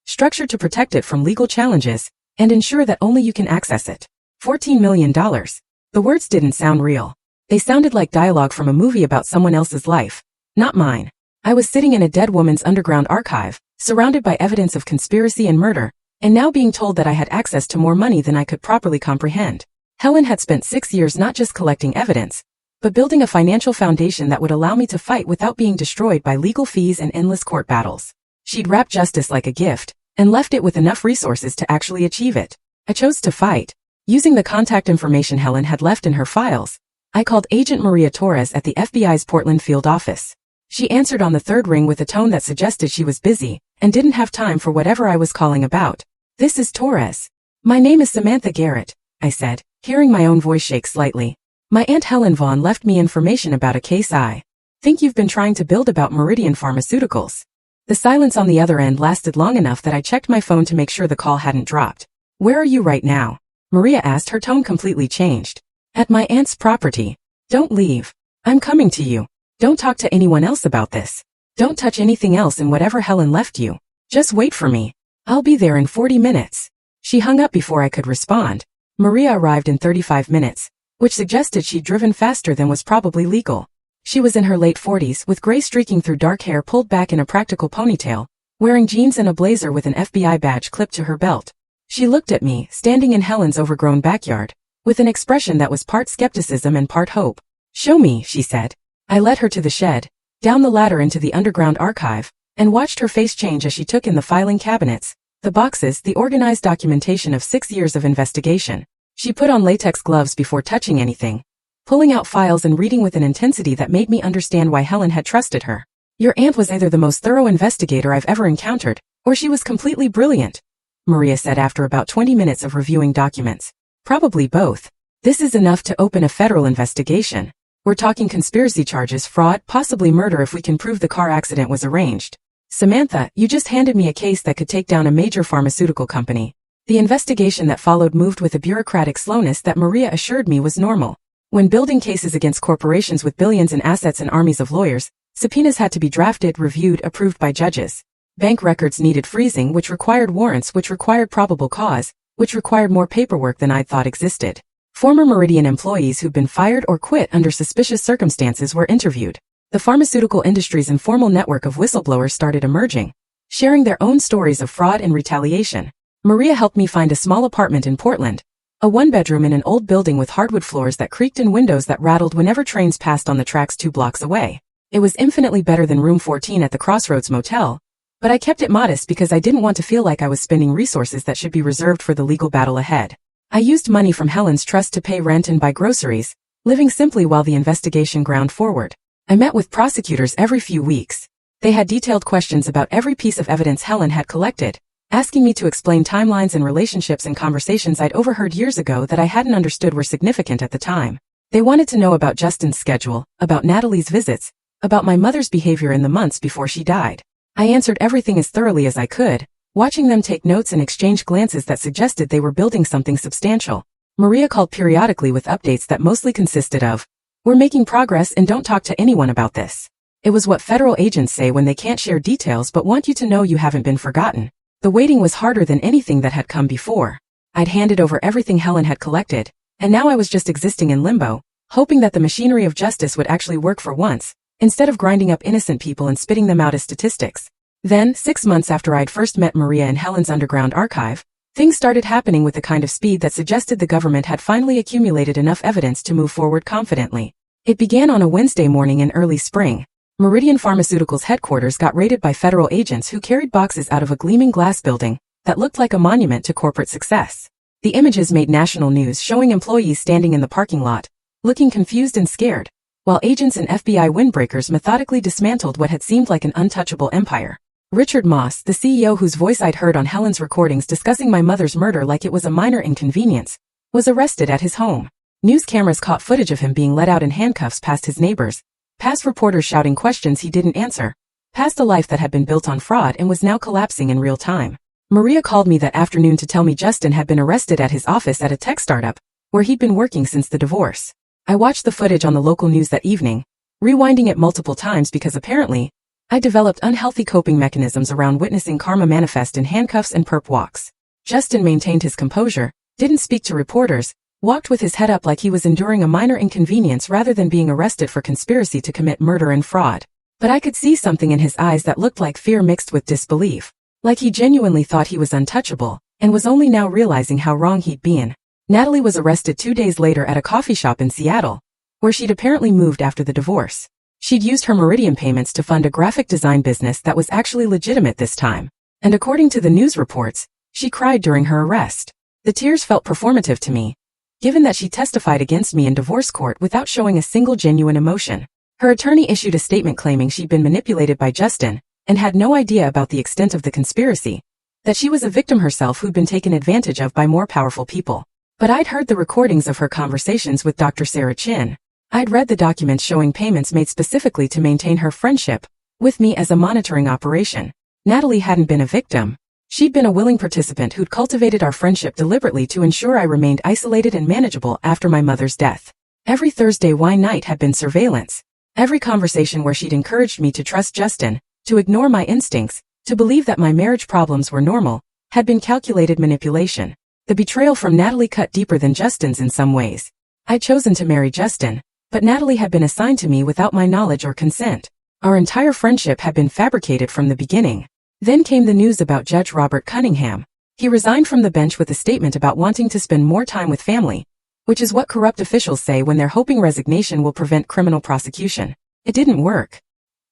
structured to protect it from legal challenges and ensure that only you can access it. $14 million. The words didn't sound real. They sounded like dialogue from a movie about someone else's life, not mine. I was sitting in a dead woman's underground archive, surrounded by evidence of conspiracy and murder, and now being told that I had access to more money than I could properly comprehend. Helen had spent 6 years not just collecting evidence, but building a financial foundation that would allow me to fight without being destroyed by legal fees and endless court battles. She'd wrapped justice like a gift, and left it with enough resources to actually achieve it. I chose to fight. Using the contact information Helen had left in her files, I called Agent Maria Torres at the FBI's Portland field office. She answered on the third ring with a tone that suggested she was busy and didn't have time for whatever I was calling about. This is Torres. My name is Samantha Garrett, I said, hearing my own voice shake slightly. My Aunt Helen Vaughn left me information about a case I think you've been trying to build about Meridian Pharmaceuticals. The silence on the other end lasted long enough that I checked my phone to make sure the call hadn't dropped. Where are you right now? Maria asked, her tone completely changed. At my aunt's property. Don't leave. I'm coming to you. Don't talk to anyone else about this. Don't touch anything else in whatever Helen left you. Just wait for me. I'll be there in 40 minutes. She hung up before I could respond. Maria arrived in 35 minutes, which suggested she'd driven faster than was probably legal. She was in her late 40s with gray streaking through dark hair pulled back in a practical ponytail, wearing jeans and a blazer with an FBI badge clipped to her belt. She looked at me, standing in Helen's overgrown backyard, with an expression that was part skepticism and part hope. Show me, she said. I led her to the shed, down the ladder into the underground archive, and watched her face change as she took in the filing cabinets, the boxes, the organized documentation of 6 years of investigation. She put on latex gloves before touching anything, pulling out files and reading with an intensity that made me understand why Helen had trusted her. Your aunt was either the most thorough investigator I've ever encountered, or she was completely brilliant, Maria said after about 20 minutes of reviewing documents. Probably both. This is enough to open a federal investigation. We're talking conspiracy charges, fraud, possibly murder if we can prove the car accident was arranged. Samantha, you just handed me a case that could take down a major pharmaceutical company. The investigation that followed moved with a bureaucratic slowness that Maria assured me was normal. When building cases against corporations with billions in assets and armies of lawyers, subpoenas had to be drafted, reviewed, approved by judges. Bank records needed freezing, which required warrants, which required probable cause, which required more paperwork than I'd thought existed. Former Meridian employees who'd been fired or quit under suspicious circumstances were interviewed. The pharmaceutical industry's informal network of whistleblowers started emerging, sharing their own stories of fraud and retaliation. Maria helped me find a small apartment in Portland, a one-bedroom in an old building with hardwood floors that creaked and windows that rattled whenever trains passed on the tracks 2 blocks away. It was infinitely better than room 14 at the Crossroads Motel, but I kept it modest because I didn't want to feel like I was spending resources that should be reserved for the legal battle ahead. I used money from Helen's trust to pay rent and buy groceries, living simply while the investigation ground forward. I met with prosecutors every few weeks. They had detailed questions about every piece of evidence Helen had collected, asking me to explain timelines and relationships and conversations I'd overheard years ago that I hadn't understood were significant at the time. They wanted to know about Justin's schedule, about Natalie's visits, about my mother's behavior in the months before she died. I answered everything as thoroughly as I could, watching them take notes and exchange glances that suggested they were building something substantial. Maria called periodically with updates that mostly consisted of, "We're making progress and don't talk to anyone about this." It was what federal agents say when they can't share details but want you to know you haven't been forgotten. The waiting was harder than anything that had come before. I'd handed over everything Helen had collected, and now I was just existing in limbo, hoping that the machinery of justice would actually work for once, instead of grinding up innocent people and spitting them out as statistics. Then, 6 months after I'd first met Maria in Helen's underground archive, things started happening with the kind of speed that suggested the government had finally accumulated enough evidence to move forward confidently. It began on a Wednesday morning in early spring. Meridian Pharmaceuticals headquarters got raided by federal agents who carried boxes out of a gleaming glass building that looked like a monument to corporate success. The images made national news, showing employees standing in the parking lot, looking confused and scared, while agents and FBI windbreakers methodically dismantled what had seemed like an untouchable empire. Richard Moss, the CEO whose voice I'd heard on Helen's recordings discussing my mother's murder like it was a minor inconvenience, was arrested at his home. News cameras caught footage of him being led out in handcuffs past his neighbors, past reporters shouting questions he didn't answer, past a life that had been built on fraud and was now collapsing in real time. Maria called me that afternoon to tell me Justin had been arrested at his office at a tech startup, where he'd been working since the divorce. I watched the footage on the local news that evening, rewinding it multiple times because apparently, I developed unhealthy coping mechanisms around witnessing karma manifest in handcuffs and perp walks. Justin maintained his composure, didn't speak to reporters, walked with his head up like he was enduring a minor inconvenience rather than being arrested for conspiracy to commit murder and fraud. But I could see something in his eyes that looked like fear mixed with disbelief, like he genuinely thought he was untouchable, and was only now realizing how wrong he'd been. Natalie was arrested 2 days later at a coffee shop in Seattle, where she'd apparently moved after the divorce. She'd used her Meridian payments to fund a graphic design business that was actually legitimate this time. And according to the news reports, she cried during her arrest. The tears felt performative to me, given that she testified against me in divorce court without showing a single genuine emotion. Her attorney issued a statement claiming she'd been manipulated by Justin and had no idea about the extent of the conspiracy, that she was a victim herself who'd been taken advantage of by more powerful people. But I'd heard the recordings of her conversations with Dr. Sarah Chin. I'd read the documents showing payments made specifically to maintain her friendship with me as a monitoring operation. Natalie hadn't been a victim. She'd been a willing participant who'd cultivated our friendship deliberately to ensure I remained isolated and manageable after my mother's death. Every Thursday wine night had been surveillance. Every conversation where she'd encouraged me to trust Justin, to ignore my instincts, to believe that my marriage problems were normal, had been calculated manipulation. The betrayal from Natalie cut deeper than Justin's in some ways. I'd chosen to marry Justin, but Natalie had been assigned to me without my knowledge or consent. Our entire friendship had been fabricated from the beginning. Then came the news about Judge Robert Cunningham. He resigned from the bench with a statement about wanting to spend more time with family, which is what corrupt officials say when they're hoping resignation will prevent criminal prosecution. It didn't work.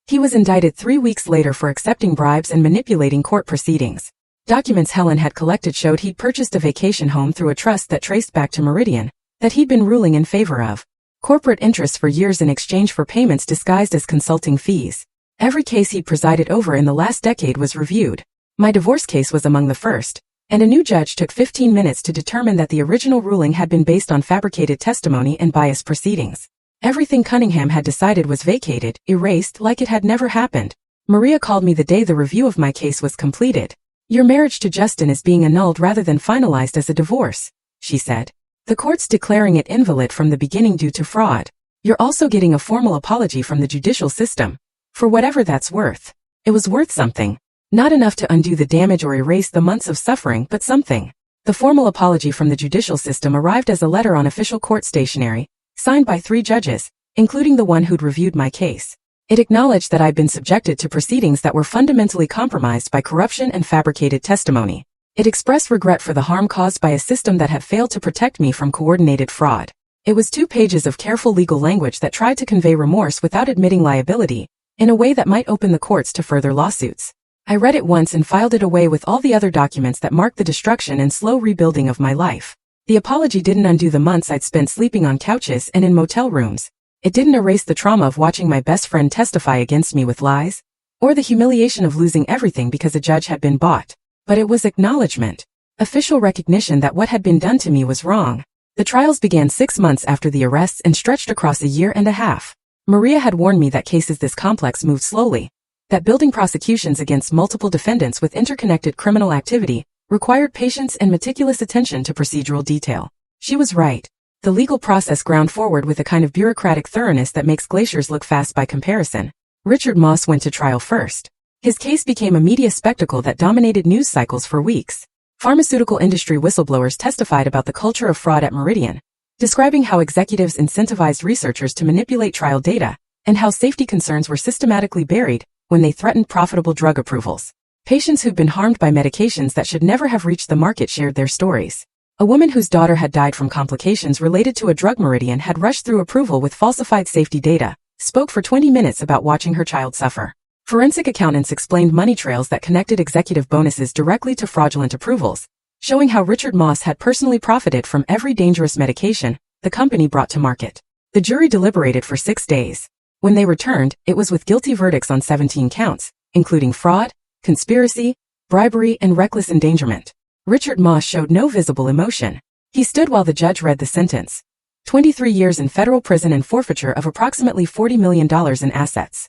He was indicted 3 weeks later for accepting bribes and manipulating court proceedings. Documents Helen had collected showed he'd purchased a vacation home through a trust that traced back to Meridian, that he'd been ruling in favor of. Corporate interests for years in exchange for payments disguised as consulting fees. Every case he'd presided over in the last decade was reviewed. My divorce case was among the first, and a new judge took 15 minutes to determine that the original ruling had been based on fabricated testimony and biased proceedings. Everything Cunningham had decided was vacated, erased like it had never happened. Maria called me the day the review of my case was completed. "Your marriage to Justin is being annulled rather than finalized as a divorce," she said. The court's declaring it invalid from the beginning due to fraud. You're also getting a formal apology from the judicial system. For whatever that's worth. It was worth something. Not enough to undo the damage or erase the months of suffering, but something. The formal apology from the judicial system arrived as a letter on official court stationery, signed by 3 judges, including the one who'd reviewed my case. It acknowledged that I'd been subjected to proceedings that were fundamentally compromised by corruption and fabricated testimony. It expressed regret for the harm caused by a system that had failed to protect me from coordinated fraud. It was 2 pages of careful legal language that tried to convey remorse without admitting liability, in a way that might open the courts to further lawsuits. I read it once and filed it away with all the other documents that marked the destruction and slow rebuilding of my life. The apology didn't undo the months I'd spent sleeping on couches and in motel rooms. It didn't erase the trauma of watching my best friend testify against me with lies, or the humiliation of losing everything because a judge had been bought. But it was acknowledgement. Official recognition that what had been done to me was wrong. The trials began 6 months after the arrests and stretched across a year and a half. Maria had warned me that cases this complex moved slowly, that building prosecutions against multiple defendants with interconnected criminal activity required patience and meticulous attention to procedural detail. She was right. The legal process ground forward with a kind of bureaucratic thoroughness that makes glaciers look fast by comparison. Richard Moss went to trial first. His case became a media spectacle that dominated news cycles for weeks. Pharmaceutical industry whistleblowers testified about the culture of fraud at Meridian, describing how executives incentivized researchers to manipulate trial data, and how safety concerns were systematically buried when they threatened profitable drug approvals. Patients who'd been harmed by medications that should never have reached the market shared their stories. A woman whose daughter had died from complications related to a drug Meridian had rushed through approval with falsified safety data, spoke for 20 minutes about watching her child suffer. Forensic accountants explained money trails that connected executive bonuses directly to fraudulent approvals, showing how Richard Moss had personally profited from every dangerous medication the company brought to market. The jury deliberated for 6 days. When they returned, it was with guilty verdicts on 17 counts, including fraud, conspiracy, bribery, and reckless endangerment. Richard Moss showed no visible emotion. He stood while the judge read the sentence. 23 years in federal prison and forfeiture of approximately $40 million in assets.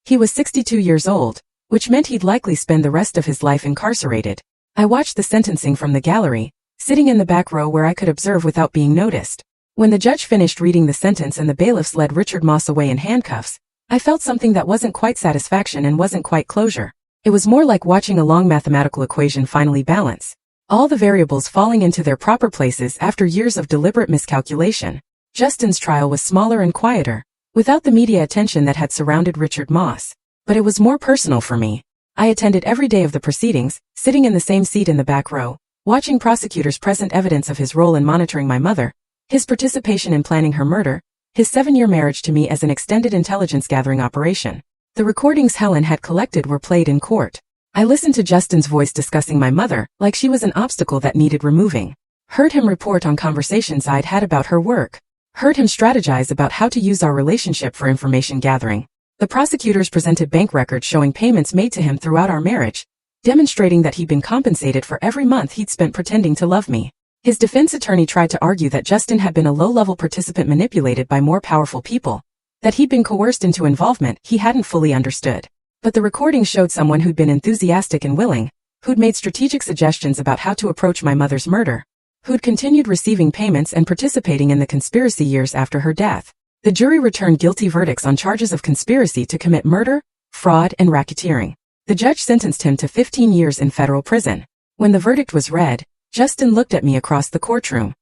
He was 62 years old, which meant he'd likely spend the rest of his life incarcerated. I watched the sentencing from the gallery, sitting in the back row where I could observe without being noticed. When the judge finished reading the sentence and the bailiffs led Richard Moss away in handcuffs, I felt something that wasn't quite satisfaction and wasn't quite closure. It was more like watching a long mathematical equation finally balance, all the variables falling into their proper places after years of deliberate miscalculation. Justin's trial was smaller and quieter, without the media attention that had surrounded Richard Moss. But it was more personal for me. I attended every day of the proceedings, sitting in the same seat in the back row, watching prosecutors present evidence of his role in monitoring my mother, his participation in planning her murder, his 7-year marriage to me as an extended intelligence-gathering operation. The recordings Helen had collected were played in court. I listened to Justin's voice discussing my mother, like she was an obstacle that needed removing. Heard him report on conversations I'd had about her work. Heard him strategize about how to use our relationship for information gathering. The prosecutors presented bank records showing payments made to him throughout our marriage, demonstrating that he'd been compensated for every month he'd spent pretending to love me. His defense attorney tried to argue that Justin had been a low-level participant manipulated by more powerful people, that he'd been coerced into involvement he hadn't fully understood. But the recording showed someone who'd been enthusiastic and willing, who'd made strategic suggestions about how to approach my mother's murder, who'd continued receiving payments and participating in the conspiracy years after her death. The jury returned guilty verdicts on charges of conspiracy to commit murder, fraud, and racketeering. The judge sentenced him to 15 years in federal prison. When the verdict was read, Justin looked at me across the courtroom.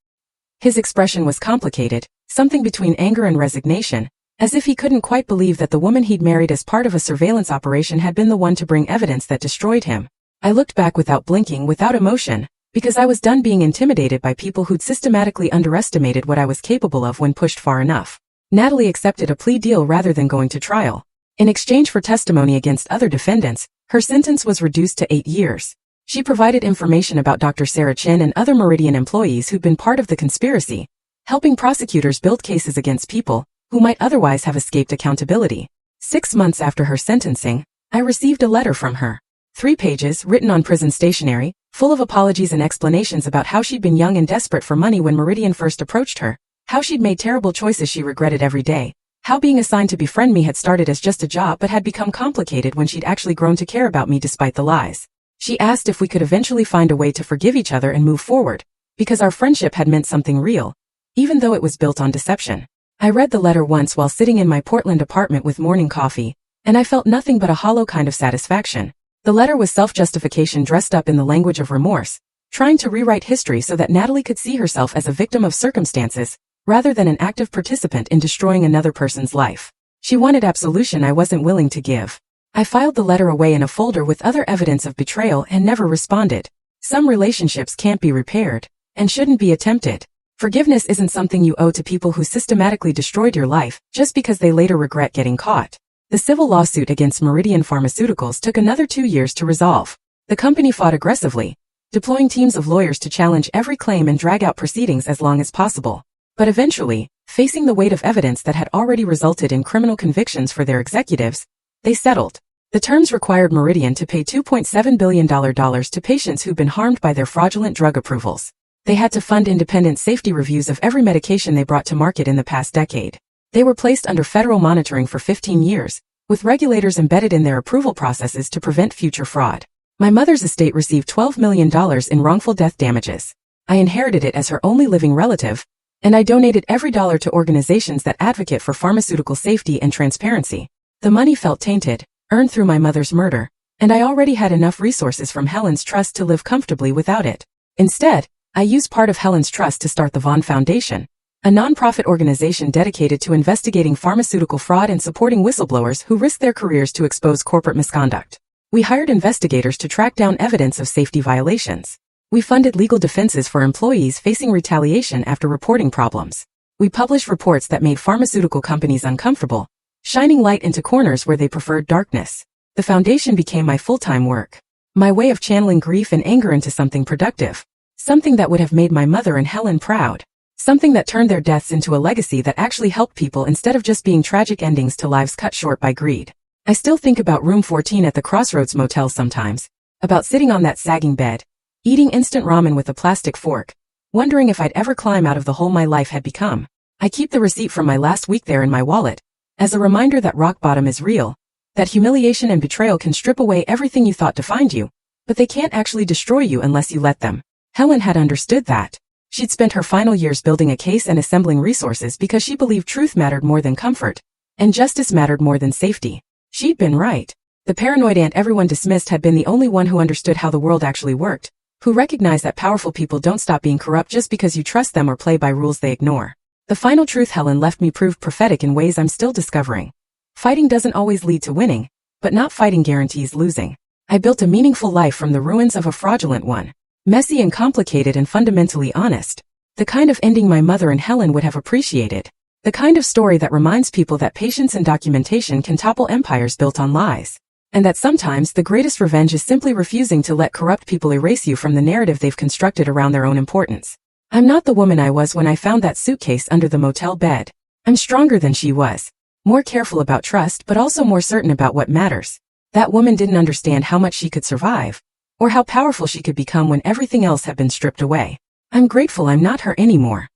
His expression was complicated, something between anger and resignation, as if he couldn't quite believe that the woman he'd married as part of a surveillance operation had been the one to bring evidence that destroyed him. I looked back without blinking, without emotion, because I was done being intimidated by people who'd systematically underestimated what I was capable of when pushed far enough. Natalie accepted a plea deal rather than going to trial. In exchange for testimony against other defendants, her sentence was reduced to 8 years. She provided information about Dr. Sarah Chin and other Meridian employees who'd been part of the conspiracy, helping prosecutors build cases against people who might otherwise have escaped accountability. 6 months after her sentencing, I received a letter from her. 3 pages, written on prison stationery, full of apologies and explanations about how she'd been young and desperate for money when Meridian first approached her, how she'd made terrible choices she regretted every day, how being assigned to befriend me had started as just a job but had become complicated when she'd actually grown to care about me despite the lies. She asked if we could eventually find a way to forgive each other and move forward, because our friendship had meant something real, even though it was built on deception. I read the letter once while sitting in my Portland apartment with morning coffee, and I felt nothing but a hollow kind of satisfaction. The letter was self-justification dressed up in the language of remorse, trying to rewrite history so that Natalie could see herself as a victim of circumstances, rather than an active participant in destroying another person's life. She wanted absolution I wasn't willing to give. I filed the letter away in a folder with other evidence of betrayal and never responded. Some relationships can't be repaired, and shouldn't be attempted. Forgiveness isn't something you owe to people who systematically destroyed your life, just because they later regret getting caught. The civil lawsuit against Meridian Pharmaceuticals took another 2 years to resolve. The company fought aggressively, deploying teams of lawyers to challenge every claim and drag out proceedings as long as possible. But eventually, facing the weight of evidence that had already resulted in criminal convictions for their executives, they settled. The terms required Meridian to pay $2.7 billion to patients who'd been harmed by their fraudulent drug approvals. They had to fund independent safety reviews of every medication they brought to market in the past decade. They were placed under federal monitoring for 15 years, with regulators embedded in their approval processes to prevent future fraud. My mother's estate received $12 million in wrongful death damages. I inherited it as her only living relative, and I donated every dollar to organizations that advocate for pharmaceutical safety and transparency. The money felt tainted, earned through my mother's murder, and I already had enough resources from Helen's trust to live comfortably without it. Instead, I used part of Helen's trust to start the Vaughn Foundation, a nonprofit organization dedicated to investigating pharmaceutical fraud and supporting whistleblowers who risk their careers to expose corporate misconduct. We hired investigators to track down evidence of safety violations. We funded legal defenses for employees facing retaliation after reporting problems. We published reports that made pharmaceutical companies uncomfortable, shining light into corners where they preferred darkness. The foundation became my full-time work, my way of channeling grief and anger into something productive, something that would have made my mother and Helen proud. Something that turned their deaths into a legacy that actually helped people instead of just being tragic endings to lives cut short by greed. I still think about room 14 at the Crossroads Motel sometimes, about sitting on that sagging bed, eating instant ramen with a plastic fork, wondering if I'd ever climb out of the hole my life had become. I keep the receipt from my last week there in my wallet, as a reminder that rock bottom is real, that humiliation and betrayal can strip away everything you thought defined you, but they can't actually destroy you unless you let them. Helen had understood that. She'd spent her final years building a case and assembling resources because she believed truth mattered more than comfort, and justice mattered more than safety. She'd been right. The paranoid aunt everyone dismissed had been the only one who understood how the world actually worked, who recognized that powerful people don't stop being corrupt just because you trust them or play by rules they ignore. The final truth Helen left me proved prophetic in ways I'm still discovering. Fighting doesn't always lead to winning, but not fighting guarantees losing. I built a meaningful life from the ruins of a fraudulent one. Messy and complicated and fundamentally honest. The kind of ending my mother and Helen would have appreciated. The kind of story that reminds people that patience and documentation can topple empires built on lies. And that sometimes the greatest revenge is simply refusing to let corrupt people erase you from the narrative they've constructed around their own importance. I'm not the woman I was when I found that suitcase under the motel bed. I'm stronger than she was. More careful about trust but also more certain about what matters. That woman didn't understand how much she could survive, or how powerful she could become when everything else had been stripped away. I'm grateful I'm not her anymore.